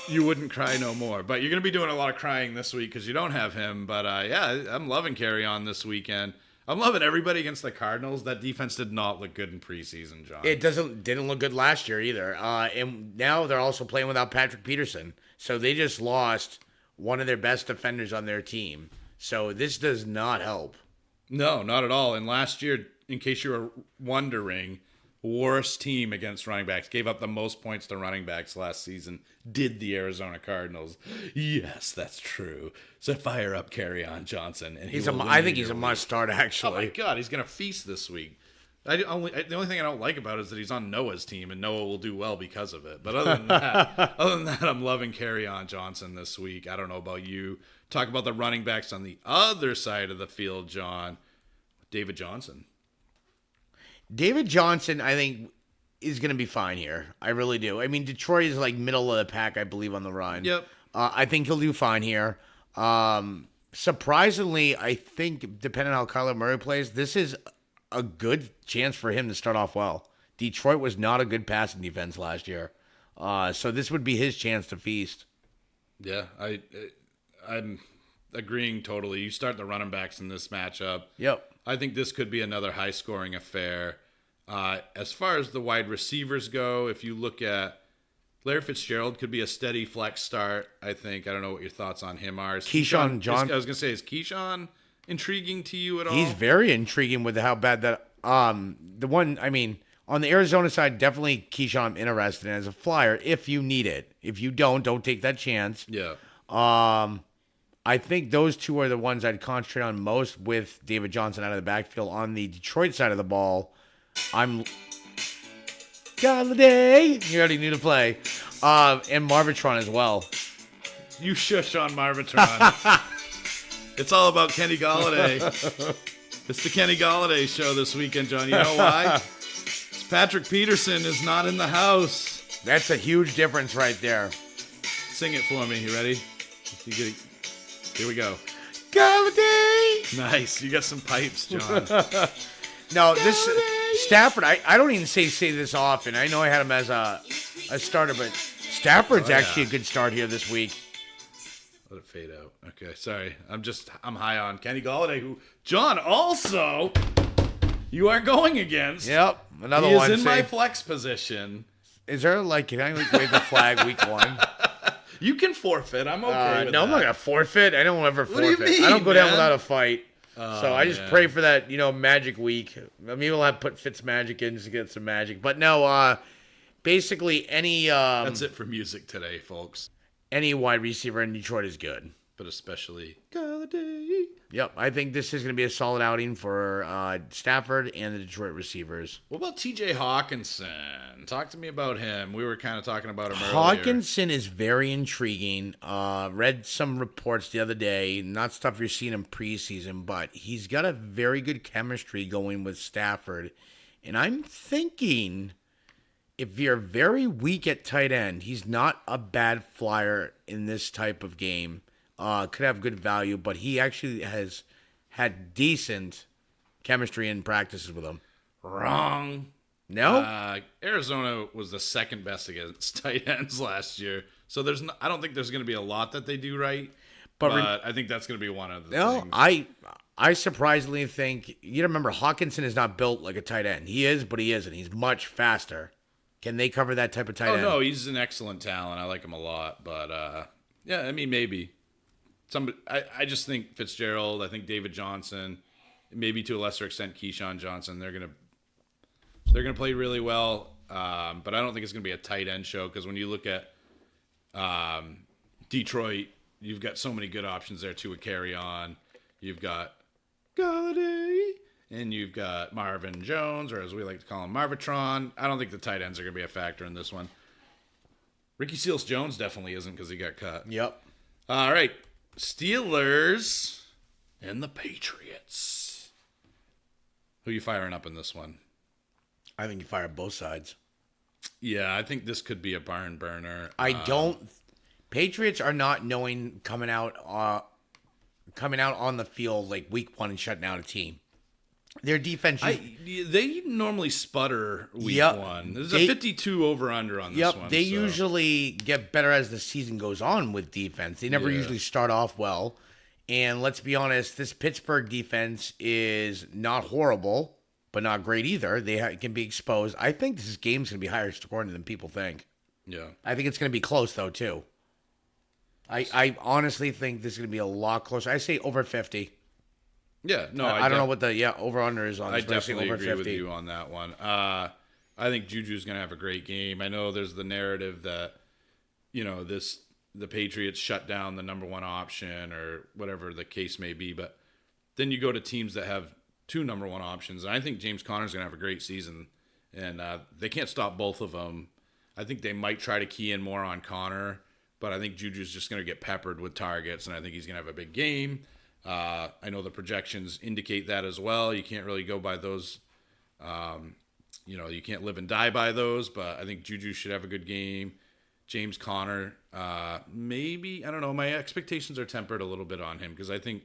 B: you wouldn't cry no more. But you're going to be doing a lot of crying this week because you don't have him. But yeah, I'm loving carry on this weekend. I'm loving everybody against the Cardinals. That defense did not look good in preseason, John.
C: It didn't look good last year either. And now they're also playing without Patrick Peterson. So they just lost one of their best defenders on their team. So this does not help.
B: No, not at all. And last year, in case you were wondering, worst team against running backs, gave up the most points to running backs last season, did the Arizona Cardinals. Yes, that's true. So fire up Carry On Johnson. And
C: I think he's a must start,
B: Oh
C: actually.
B: my God, he's going to feast this week. The only thing I don't like about it is that he's on Noah's team, and Noah will do well because of it. But other than that, I'm loving Carry On Johnson this week. I don't know about you. Talk about the running backs on the other side of the field, John. David Johnson.
C: David Johnson, I think, is going to be fine here. I really do. I mean, Detroit is like middle of the pack, I believe, on the run.
B: Yep.
C: I think he'll do fine here. Surprisingly, I think, depending on how Kyler Murray plays, this is a good chance for him to start off well. Detroit was not a good passing defense last year. So this would be his chance to feast.
B: Yeah, I'm agreeing totally. You start the running backs in this matchup.
C: Yep.
B: I think this could be another high-scoring affair. As far as the wide receivers go, if you look at Larry Fitzgerald, could be a steady flex start, I think. I don't know what your thoughts on him are.
C: Keyshawn John.
B: I was going to say, is Keyshawn intriguing to you at all?
C: He's very intriguing with how bad that the one, I mean, on the Arizona side, definitely Keyshawn I'm interested in as a flyer if you need it. If you don't take that chance.
B: Yeah.
C: I think those two are the ones I'd concentrate on most with David Johnson out of the backfield. On the Detroit side of the ball, I'm Galladay. You already knew to play. And Marvitron as well.
B: You shush on Marvitron. It's all about Kenny Galladay. It's the Kenny Galladay show this weekend, John. You know why? It's Patrick Peterson is not in the house.
C: That's a huge difference right there.
B: Sing it for me. You ready? Here we go.
C: Galladay.
B: Nice. You got some pipes, John.
C: No, this Stafford, I don't even say this often. I know I had him as a starter, but Stafford's actually a good start here this week.
B: Let it fade out. Okay, sorry. I'm high on Kenny Galladay, who John also you are going against.
C: Yep, another
B: he
C: one.
B: is in my flex position.
C: Is there can I wave the flag week 1?
B: You can forfit. I'm okay with
C: No,
B: that.
C: I'm not gonna forfeit. I don't ever
B: do
C: forfeit.
B: you mean,
C: I don't go down
B: man?
C: without a fight. So I just
B: man.
C: pray for that, magic week. Maybe we'll have put Fitzmagic in to get some magic. But no, basically
B: That's it for music today, folks.
C: any wide receiver in Detroit is good.
B: But especially Galladay.
C: Yep, I think this is going to be a solid outing for Stafford and the Detroit receivers.
B: What about TJ Hawkinson? Talk to me about him. We were kind of talking about him earlier.
C: Hawkinson is very intriguing. Read some reports the other day, not stuff you're seeing in preseason, but he's got a very good chemistry going with Stafford. And I'm thinking if you're very weak at tight end, he's not a bad flyer in this type of game. Could have good value, but he actually has had decent chemistry in practices with him.
B: Wrong.
C: No?
B: Arizona was the second best against tight ends last year. So I don't think there's going to be a lot that they do right. But I think that's going to be one of the things.
C: I surprisingly think, you remember, Hawkinson is not built like a tight end. He is, but he isn't. He's much faster. Can they cover that type of tight end?
B: Oh, no, he's an excellent talent. I like him a lot. But, yeah, I mean, maybe. I just think Fitzgerald, I think David Johnson, maybe to a lesser extent Keyshawn Johnson, they're gonna play really well. But I don't think it's gonna be a tight end show because when you look at Detroit, you've got so many good options there too with carry on. You've got Galladay and you've got Marvin Jones, or as we like to call him, Marvitron. I don't think the tight ends are gonna be a factor in this one. Ricky Seals-Jones definitely isn't because he got cut.
C: Yep.
B: All right. Steelers and the Patriots. Who are you firing up in this one?
C: I think you fire both sides.
B: Yeah, I think this could be a barn burner.
C: Patriots are not knowing coming out on the field like week one and shutting out a team. Their defense.
B: They normally sputter week one. There's a 52 over-under on this one.
C: They usually get better as the season goes on with defense. They never usually start off well. And let's be honest, this Pittsburgh defense is not horrible, but not great either. They can be exposed. I think this game's going to be higher scoring than people think.
B: Yeah.
C: I think it's going to be close, though, too. I honestly think this is going to be a lot closer. I say over 50.
B: Yeah, no,
C: I don't know what the over-under is on this.
B: I definitely
C: over
B: agree
C: 50.
B: with you on that one. I think Juju's going to have a great game. I know there's the narrative that, the Patriots shut down the number one option or whatever the case may be, but then you go to teams that have two number one options, and I think James Conner's going to have a great season, and they can't stop both of them. I think they might try to key in more on Conner, but I think Juju's just going to get peppered with targets, and I think he's going to have a big game. I know the projections indicate that as well. You can't really go by those. You can't live and die by those, but I think Juju should have a good game. James Conner, maybe, I don't know. My expectations are tempered a little bit on him because I think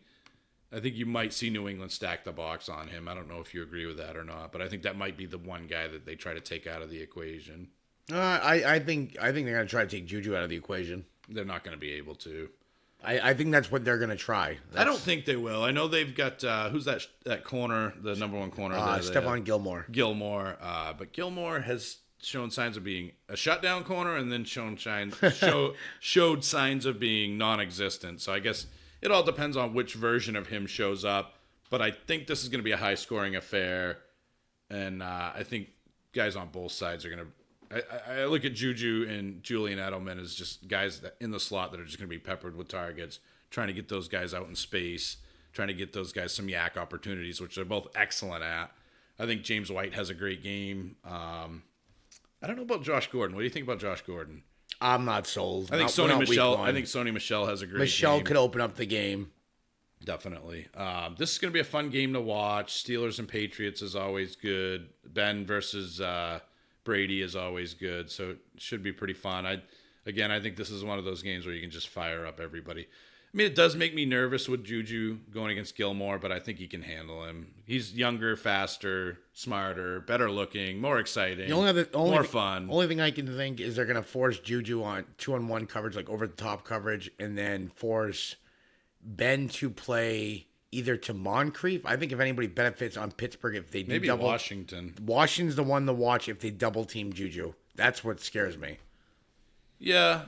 B: you might see New England stack the box on him. I don't know if you agree with that or not, but I think that might be the one guy that they try to take out of the equation.
C: I think they're going to try to take Juju out of the equation.
B: They're not going to be able to.
C: I think that's what they're going to try.
B: I don't think they will. I know they've got who's that corner, the number one corner?
C: Stephon Gilmore.
B: But Gilmore has shown signs of being a shutdown corner, and then showed signs of being non-existent. So I guess it all depends on which version of him shows up. But I think this is going to be a high-scoring affair, and I think guys on both sides are going to. I look at Juju and Julian Edelman as just guys that in the slot that are just going to be peppered with targets, trying to get those guys out in space, trying to get those guys some yak opportunities, which they're both excellent at. I think James White has a great game. I don't know about Josh Gordon. What do you think about Josh Gordon?
C: I'm not sold.
B: I think Sony Michel has a great game.
C: Michel could open up the game.
B: Definitely. This is going to be a fun game to watch. Steelers and Patriots is always good. Ben versus Brady is always good, so it should be pretty fun. I think this is one of those games where you can just fire up everybody. I mean, it does make me nervous with Juju going against Gilmore, but I think he can handle him. He's younger, faster, smarter, better looking, more exciting, more fun.
C: Only thing I can think is they're going to force Juju on 2-on-1 coverage, like over-the-top coverage, and then force Ben to play either to Moncrief. I think if anybody benefits on Pittsburgh, if they do
B: maybe
C: double,
B: Washington.
C: Washington's the one to watch if they double team Juju. That's what scares me.
B: Yeah,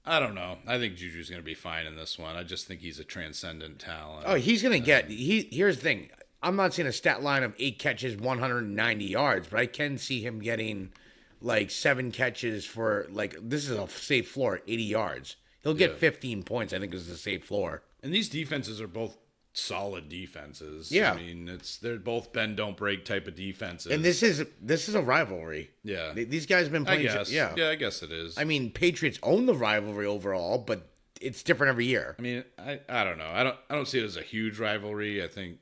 B: I don't know. I think Juju's going to be fine in this one. I just think he's a transcendent talent.
C: Oh, he's going to get. Here's the thing. I'm not seeing a stat line of 8 catches, 190 yards, but I can see him getting like 7 catches for like this is a safe floor at 80 yards. He'll get 15 points. I think is the safe floor.
B: And these defenses are both solid defenses.
C: Yeah.
B: I mean, they're both bend don't break type of defenses.
C: And this is a rivalry.
B: Yeah.
C: These guys have been
B: I
C: playing.
B: guess.
C: Yeah.
B: Yeah, I guess it is.
C: I mean, Patriots own the rivalry overall, but it's different every year.
B: I mean, I don't know. I don't see it as a huge rivalry. I think,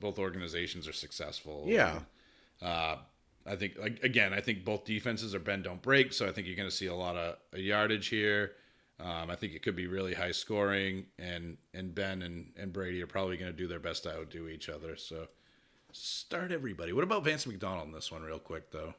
B: both organizations are successful.
C: Yeah.
B: I think, I think both defenses are bend don't break, so I think you're going to see a lot of yardage here. I think it could be really high scoring, and Ben and Brady are probably going to do their best to outdo each other. So start everybody. What about Vance McDonald in this one, real quick though?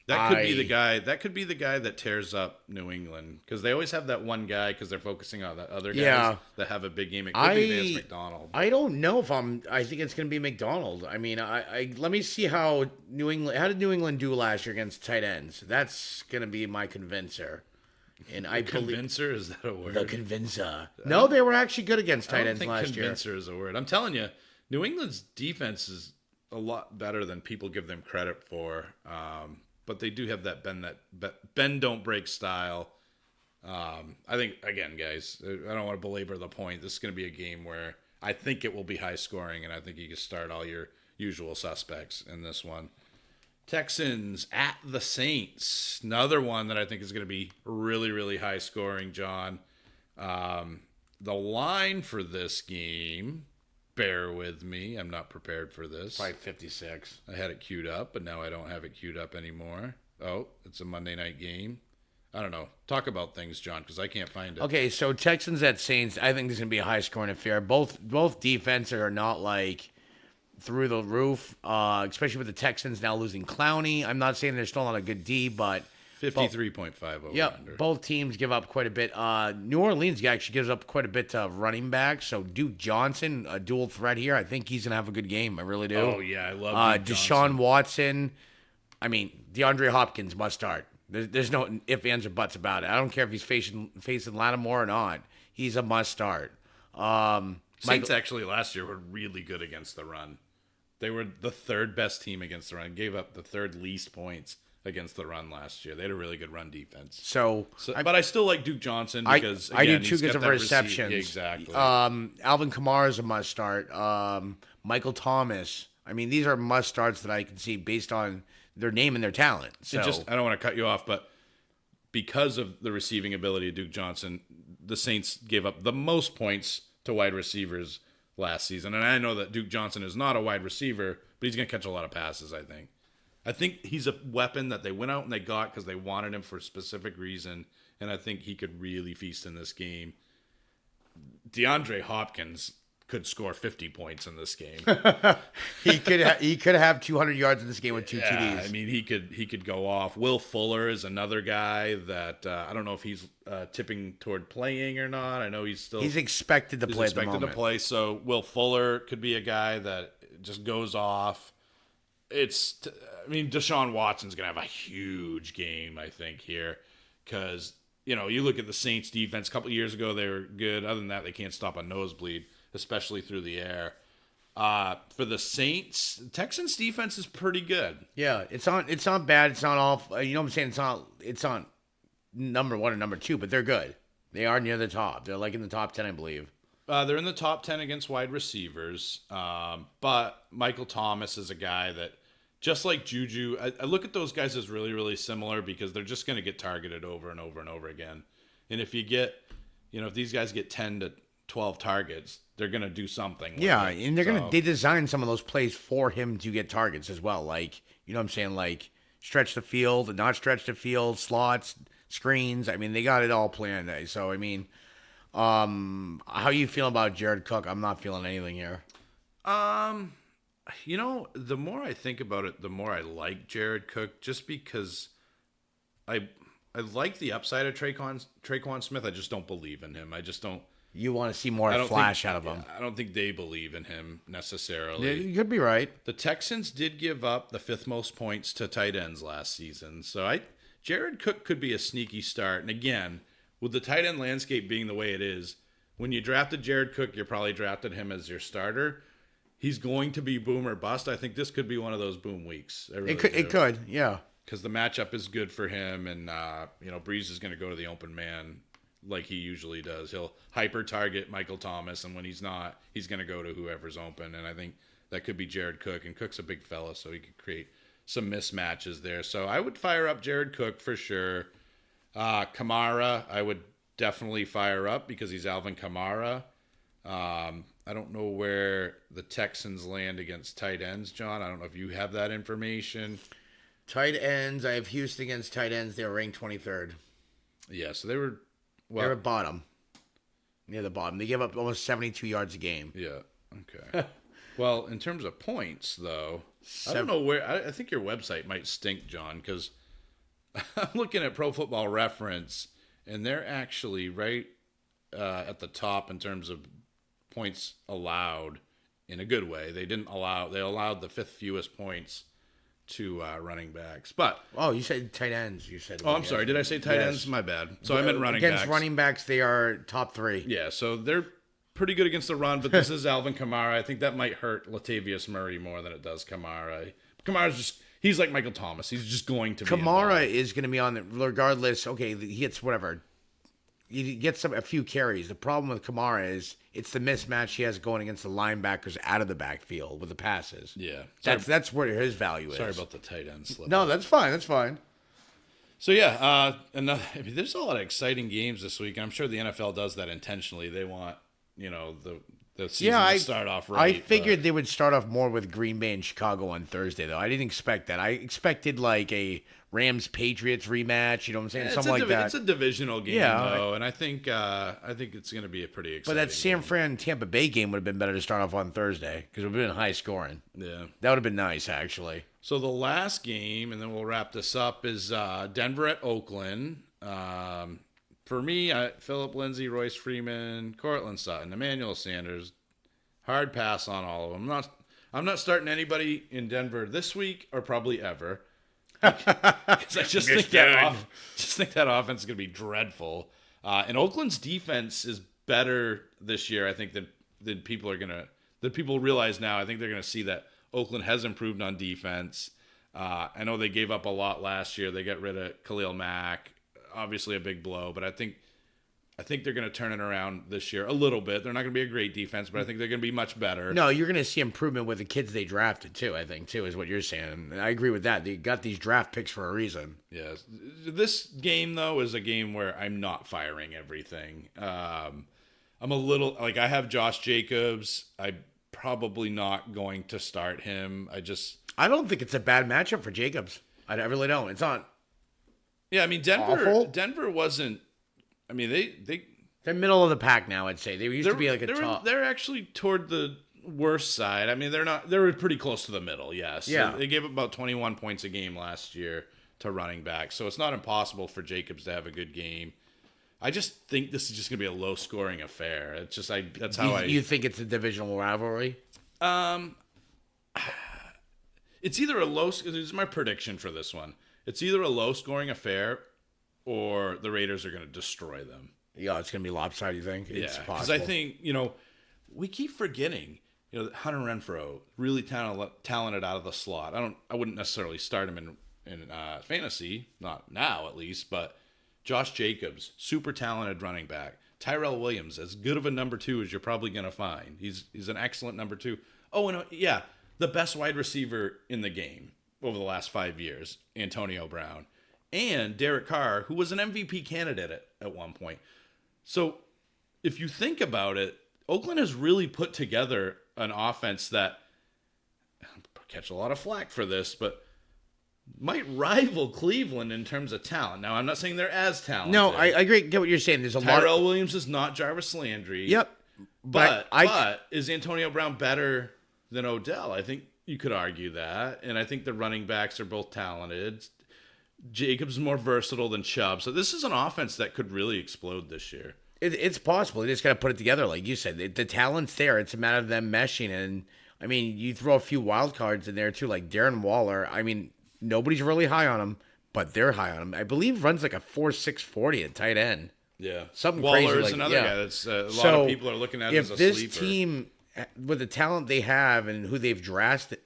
B: That could be the guy. That could be the guy that tears up New England because they always have that one guy because they're focusing on the other guys that have a big game. It could be Vance McDonald.
C: I don't know if I think it's going to be McDonald. I mean, I let me see how New England. How did New England do last year against tight ends? That's going to be my convincer. And I believe
B: Convincer, is that a word?
C: the convincer. No, they were actually good against tight ends last year.
B: Convincer is a word. I'm telling you, New England's defense is a lot better than people give them credit for. But they do have that bend don't break style. I think again, guys, I don't want to belabor the point. This is going to be a game where I think it will be high scoring, and I think you can start all your usual suspects in this one. Texans at the Saints. Another one that I think is going to be really, really high scoring, John. The line for this game, bear with me. I'm not prepared for this.
C: Probably 56.
B: I had it queued up, but now I don't have it queued up anymore. Oh, it's a Monday night game. I don't know. Talk about things, John, because I can't find it.
C: Okay, so Texans at Saints. I think this is going to be a high scoring affair. Both defenses are not like through the roof, especially with the Texans now losing Clowney. I'm not saying they're still not a good D, but
B: 53.5 over under.
C: Both teams give up quite a bit. New Orleans actually gives up quite a bit to running back. So Duke Johnson, a dual threat here. I think he's gonna have a good game. I really do.
B: Oh yeah, I love Duke
C: Deshaun
B: Johnson.
C: Watson. I mean, DeAndre Hopkins must start. There's no ifs, ands, or buts about it. I don't care if he's facing Lattimore or not. He's a must start.
B: Saints actually last year were really good against the run. They were the third best team against the run. Gave up the third least points against the run last year. They had a really good run defense. But I still like Duke Johnson because
C: I do
B: again,
C: too
B: he's
C: because
B: got
C: of
B: that
C: receptions.
B: Yeah, exactly.
C: Alvin Kamara is a must start. Michael Thomas. I mean, these are must starts that I can see based on their name and their talent. So
B: I don't want to cut you off, but because of the receiving ability of Duke Johnson, the Saints gave up the most points to wide receivers last season. And I know that Duke Johnson is not a wide receiver, but he's going to catch a lot of passes, I think. I think he's a weapon that they went out and they got because they wanted him for a specific reason, and I think he could really feast in this game. DeAndre Hopkins could score 50 points in this game.
C: he could have 200 yards in this game with two TDs.
B: I mean, he could go off. Will Fuller is another guy that I don't know if he's tipping toward playing or not. I know he's
C: expected to play.
B: So Will Fuller could be a guy that just goes off. Deshaun Watson's gonna have a huge game, I think, here, because you look at the Saints defense. A couple of years ago, they were good. Other than that, they can't stop a nosebleed, especially through the air. For the Saints, Texans defense is pretty good.
C: Yeah, it's not bad. It's not off. You know what I'm saying? It's not number 1 and number 2, but they're good. They are near the top. They're like in the top 10, I believe.
B: They're in the top 10 against wide receivers. But Michael Thomas is a guy that, just like Juju, I look at those guys as really, really similar because they're just going to get targeted over and over and over again. And if you get, if these guys get 10 to 12 targets, they're going to do something.
C: Yeah, and they design some of those plays for him to get targets as well. Like, you know what I'm saying? Like, stretch the field, not stretch the field, slots, screens. I mean, they got it all planned. So, I mean, how you feel about Jared Cook? I'm not feeling anything here.
B: The more I think about it, the more I like Jared Cook, just because I like the upside of Traquan Smith. I just don't believe in him. I just don't.
C: You want to see more flash out of him.
B: I don't think they believe in him necessarily.
C: You could be right.
B: The Texans did give up the 5th most points to tight ends last season. So Jared Cook could be a sneaky start. And again, with the tight end landscape being the way it is, when you drafted Jared Cook, you probably drafted him as your starter. He's going to be boom or bust. I think this could be one of those boom weeks.
C: It could, yeah.
B: because the matchup is good for him, and Breeze is going to go to the open man like he usually does. He'll hyper target Michael Thomas, and when he's not, he's going to go to whoever's open. And I think that could be Jared Cook, and Cook's a big fella, so he could create some mismatches there. So I would fire up Jared Cook for sure. Kamara, I would definitely fire up because he's Alvin Kamara. I don't know where the Texans land against tight ends, John. I don't know if you have that information.
C: Tight ends, I have Houston against tight ends. They're ranked 23rd.
B: Yeah, so they were...
C: They're at bottom. Near the bottom. They give up almost 72 yards a game.
B: Yeah, okay. Well, in terms of points, though, I don't know where... I think your website might stink, John, because I'm looking at Pro Football Reference, and they're actually right at the top in terms of points allowed in a good way. They allowed the fifth fewest points to running backs. But
C: you said tight ends. You said.
B: I'm sorry. Did I say tight ends? My bad. So I meant running backs.
C: Against running backs, they are top 3.
B: Yeah, so they're pretty good against the run, but this is Alvin Kamara. I think that might hurt Latavius Murray more than it does Kamara. Kamara's he's like Michael Thomas. He's just going to be
C: Kamara is going to be on it regardless. Okay, he gets whatever. He gets a few carries. The problem with Kamara is it's the mismatch he has going against the linebackers out of the backfield with the passes.
B: Yeah.
C: That's where his value is.
B: Sorry about the tight end slip.
C: No, that's fine. That's fine.
B: So, yeah, there's a lot of exciting games this week. I'm sure the NFL does that intentionally. They want, the season to start off right.
C: I figured they would start off more with Green Bay and Chicago on Thursday, though. I didn't expect that. I expected like a Rams-Patriots rematch, you know what I'm saying? Something like that.
B: It's a divisional game, though, and I think it's going to be a pretty exciting
C: But that San Fran-Tampa Bay game would have been better to start off on Thursday because it would have been high scoring.
B: Yeah.
C: That would have been nice, actually.
B: So the last game, and then we'll wrap this up, is Denver at Oakland. For me, Phillip Lindsay, Royce Freeman, Cortland Sutton, Emmanuel Sanders, hard pass on all of them. I'm not starting anybody in Denver this week or probably ever. Because I just think that offense is going to be dreadful. And Oakland's defense is better this year, I think, than people realize now. I think they're going to see that Oakland has improved on defense. I know they gave up a lot last year. They got rid of Khalil Mack, obviously a big blow, but I think they're going to turn it around this year a little bit. They're not going to be a great defense, but I think they're going to be much better.
C: No, you're going to see improvement with the kids they drafted, too, I think, too, is what you're saying. And I agree with that. They got these draft picks for a reason.
B: Yes. This game, though, is a game where I'm not firing everything. I'm a little... I have Josh Jacobs. I'm probably not going to start him.
C: I don't think it's a bad matchup for Jacobs. I really don't. It's not...
B: Yeah, I mean, Denver wasn't... I mean,
C: they're middle of the pack now, I'd say. They used to be like a top.
B: They're actually toward the worst side. I mean, they're not. They were pretty close to the middle. Yes.
C: Yeah.
B: They gave up about 21 points a game last year to running back, so it's not impossible for Jacobs to have a good game. I just think this is just going to be a low scoring affair. It's just that's how
C: You think it's a divisional rivalry?
B: It's either a low. This is my prediction for this one. It's either a low scoring affair, or the Raiders are going to destroy them.
C: Yeah, it's going to be lopsided, you think? It's possible.
B: Because I think, we keep forgetting, Hunter Renfrow, really talented out of the slot. I wouldn't necessarily start him in fantasy, not now at least, but Josh Jacobs, super talented running back. Tyrell Williams, as good of a number 2 as you're probably going to find. He's an excellent number 2. Oh, and the best wide receiver in the game over the last 5 years, Antonio Brown. And Derek Carr, who was an MVP candidate at one point. So if you think about it, Oakland has really put together an offense that, I'll catch a lot of flack for this, but might rival Cleveland in terms of talent. Now, I'm not saying they're as talented.
C: No, I agree. Get what you're saying. There's a lot.
B: Tyrell Williams is not Jarvis Landry.
C: Yep.
B: But is Antonio Brown better than Odell? I think you could argue that. And I think the running backs are both talented. Jacobs is more versatile than Chubb. So this is an offense that could really explode this year.
C: It's possible. They just got to put it together, like you said. The talent's there. It's a matter of them meshing. And, I mean, you throw a few wild cards in there, too, like Darren Waller. I mean, nobody's really high on him, but they're high on him. I believe runs like a 4.6 40 at tight end.
B: Yeah.
C: Something
B: Waller
C: crazy.
B: is another guy that's a lot of people are looking at as a sleeper. If this
C: team, with the talent they have and who they've drafted,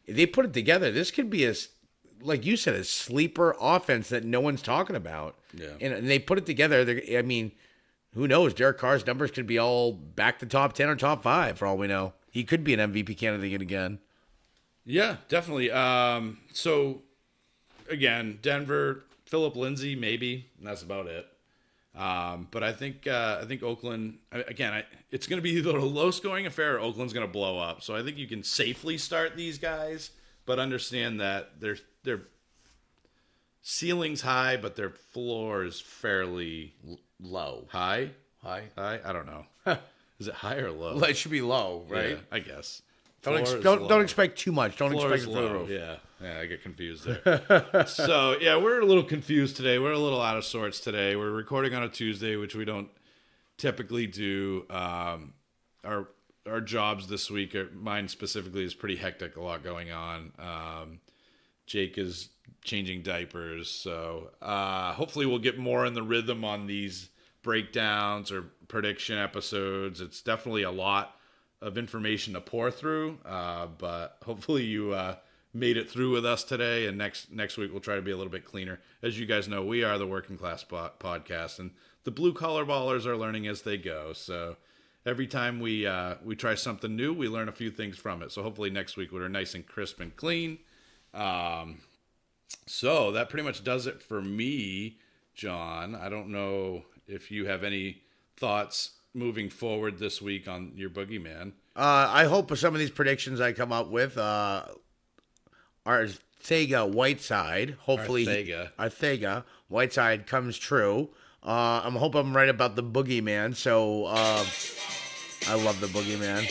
C: if they put it together, this could be like you said, a sleeper offense that no one's talking about.
B: Yeah.
C: And they put it together. I mean, who knows? Derek Carr's numbers could be all back to top 10 or top 5 for all we know. He could be an MVP candidate again.
B: Yeah, definitely. So, again, Denver, Philip Lindsay, maybe. And that's about it. But I think Oakland, again, it's going to be either a low-scoring affair or Oakland's going to blow up. So I think you can safely start these guys, but understand that their ceiling's high, but their floor is fairly
C: Low.
B: high.
C: High.
B: High? I don't know. Is it high or low?
C: It should be low, right?
B: Yeah, I guess.
C: Don't
B: Floor is
C: don't
B: low.
C: expect too much. Don't
B: Floor
C: expect
B: is
C: it through the
B: low.
C: roof.
B: Yeah, I get confused there. So, yeah, we're a little confused today. We're a little out of sorts today. We're recording on a Tuesday, which we don't typically do. Our jobs this week, mine specifically, is pretty hectic. A lot going on. Jake is changing diapers. So, hopefully we'll get more in the rhythm on these breakdowns or prediction episodes. It's definitely a lot of information to pour through, but hopefully you made it through with us today, and next week we'll try to be a little bit cleaner. As you guys know, we are the Working Class Podcast, and the blue collar ballers are learning as they go. So every time we try something new, we learn a few things from it. So hopefully next week we're nice and crisp and clean. So that pretty much does it for me, John. I don't know if you have any thoughts moving forward this week on your boogeyman.
C: I hope some of these predictions I come up with are Thega Whiteside. Hopefully, Arthega Whiteside comes true. I hope I'm right about the boogeyman. So I love the boogeyman.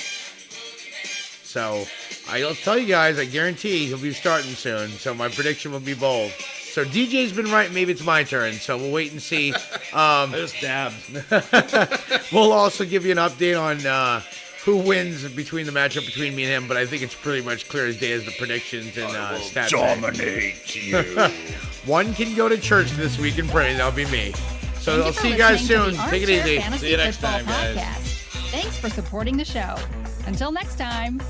C: So I'll tell you guys, I guarantee he'll be starting soon. So my prediction will be bold. So DJ's been right. Maybe it's my turn. So we'll wait and see.
B: I just dabbed.
C: We'll also give you an update on who wins between the matchup between me and him. But I think it's pretty much clear as day as the predictions and stats.
B: Dominate you.
C: One can go to church this week and pray. That'll be me. So I'll
F: Thank you for
C: see you guys
F: listening to
C: soon.
F: the
C: Take it
F: Armchair
C: easy.
F: Fantasy
B: See you next
F: Football
B: time, guys.
F: Podcast. Thanks for supporting the show. Until next time.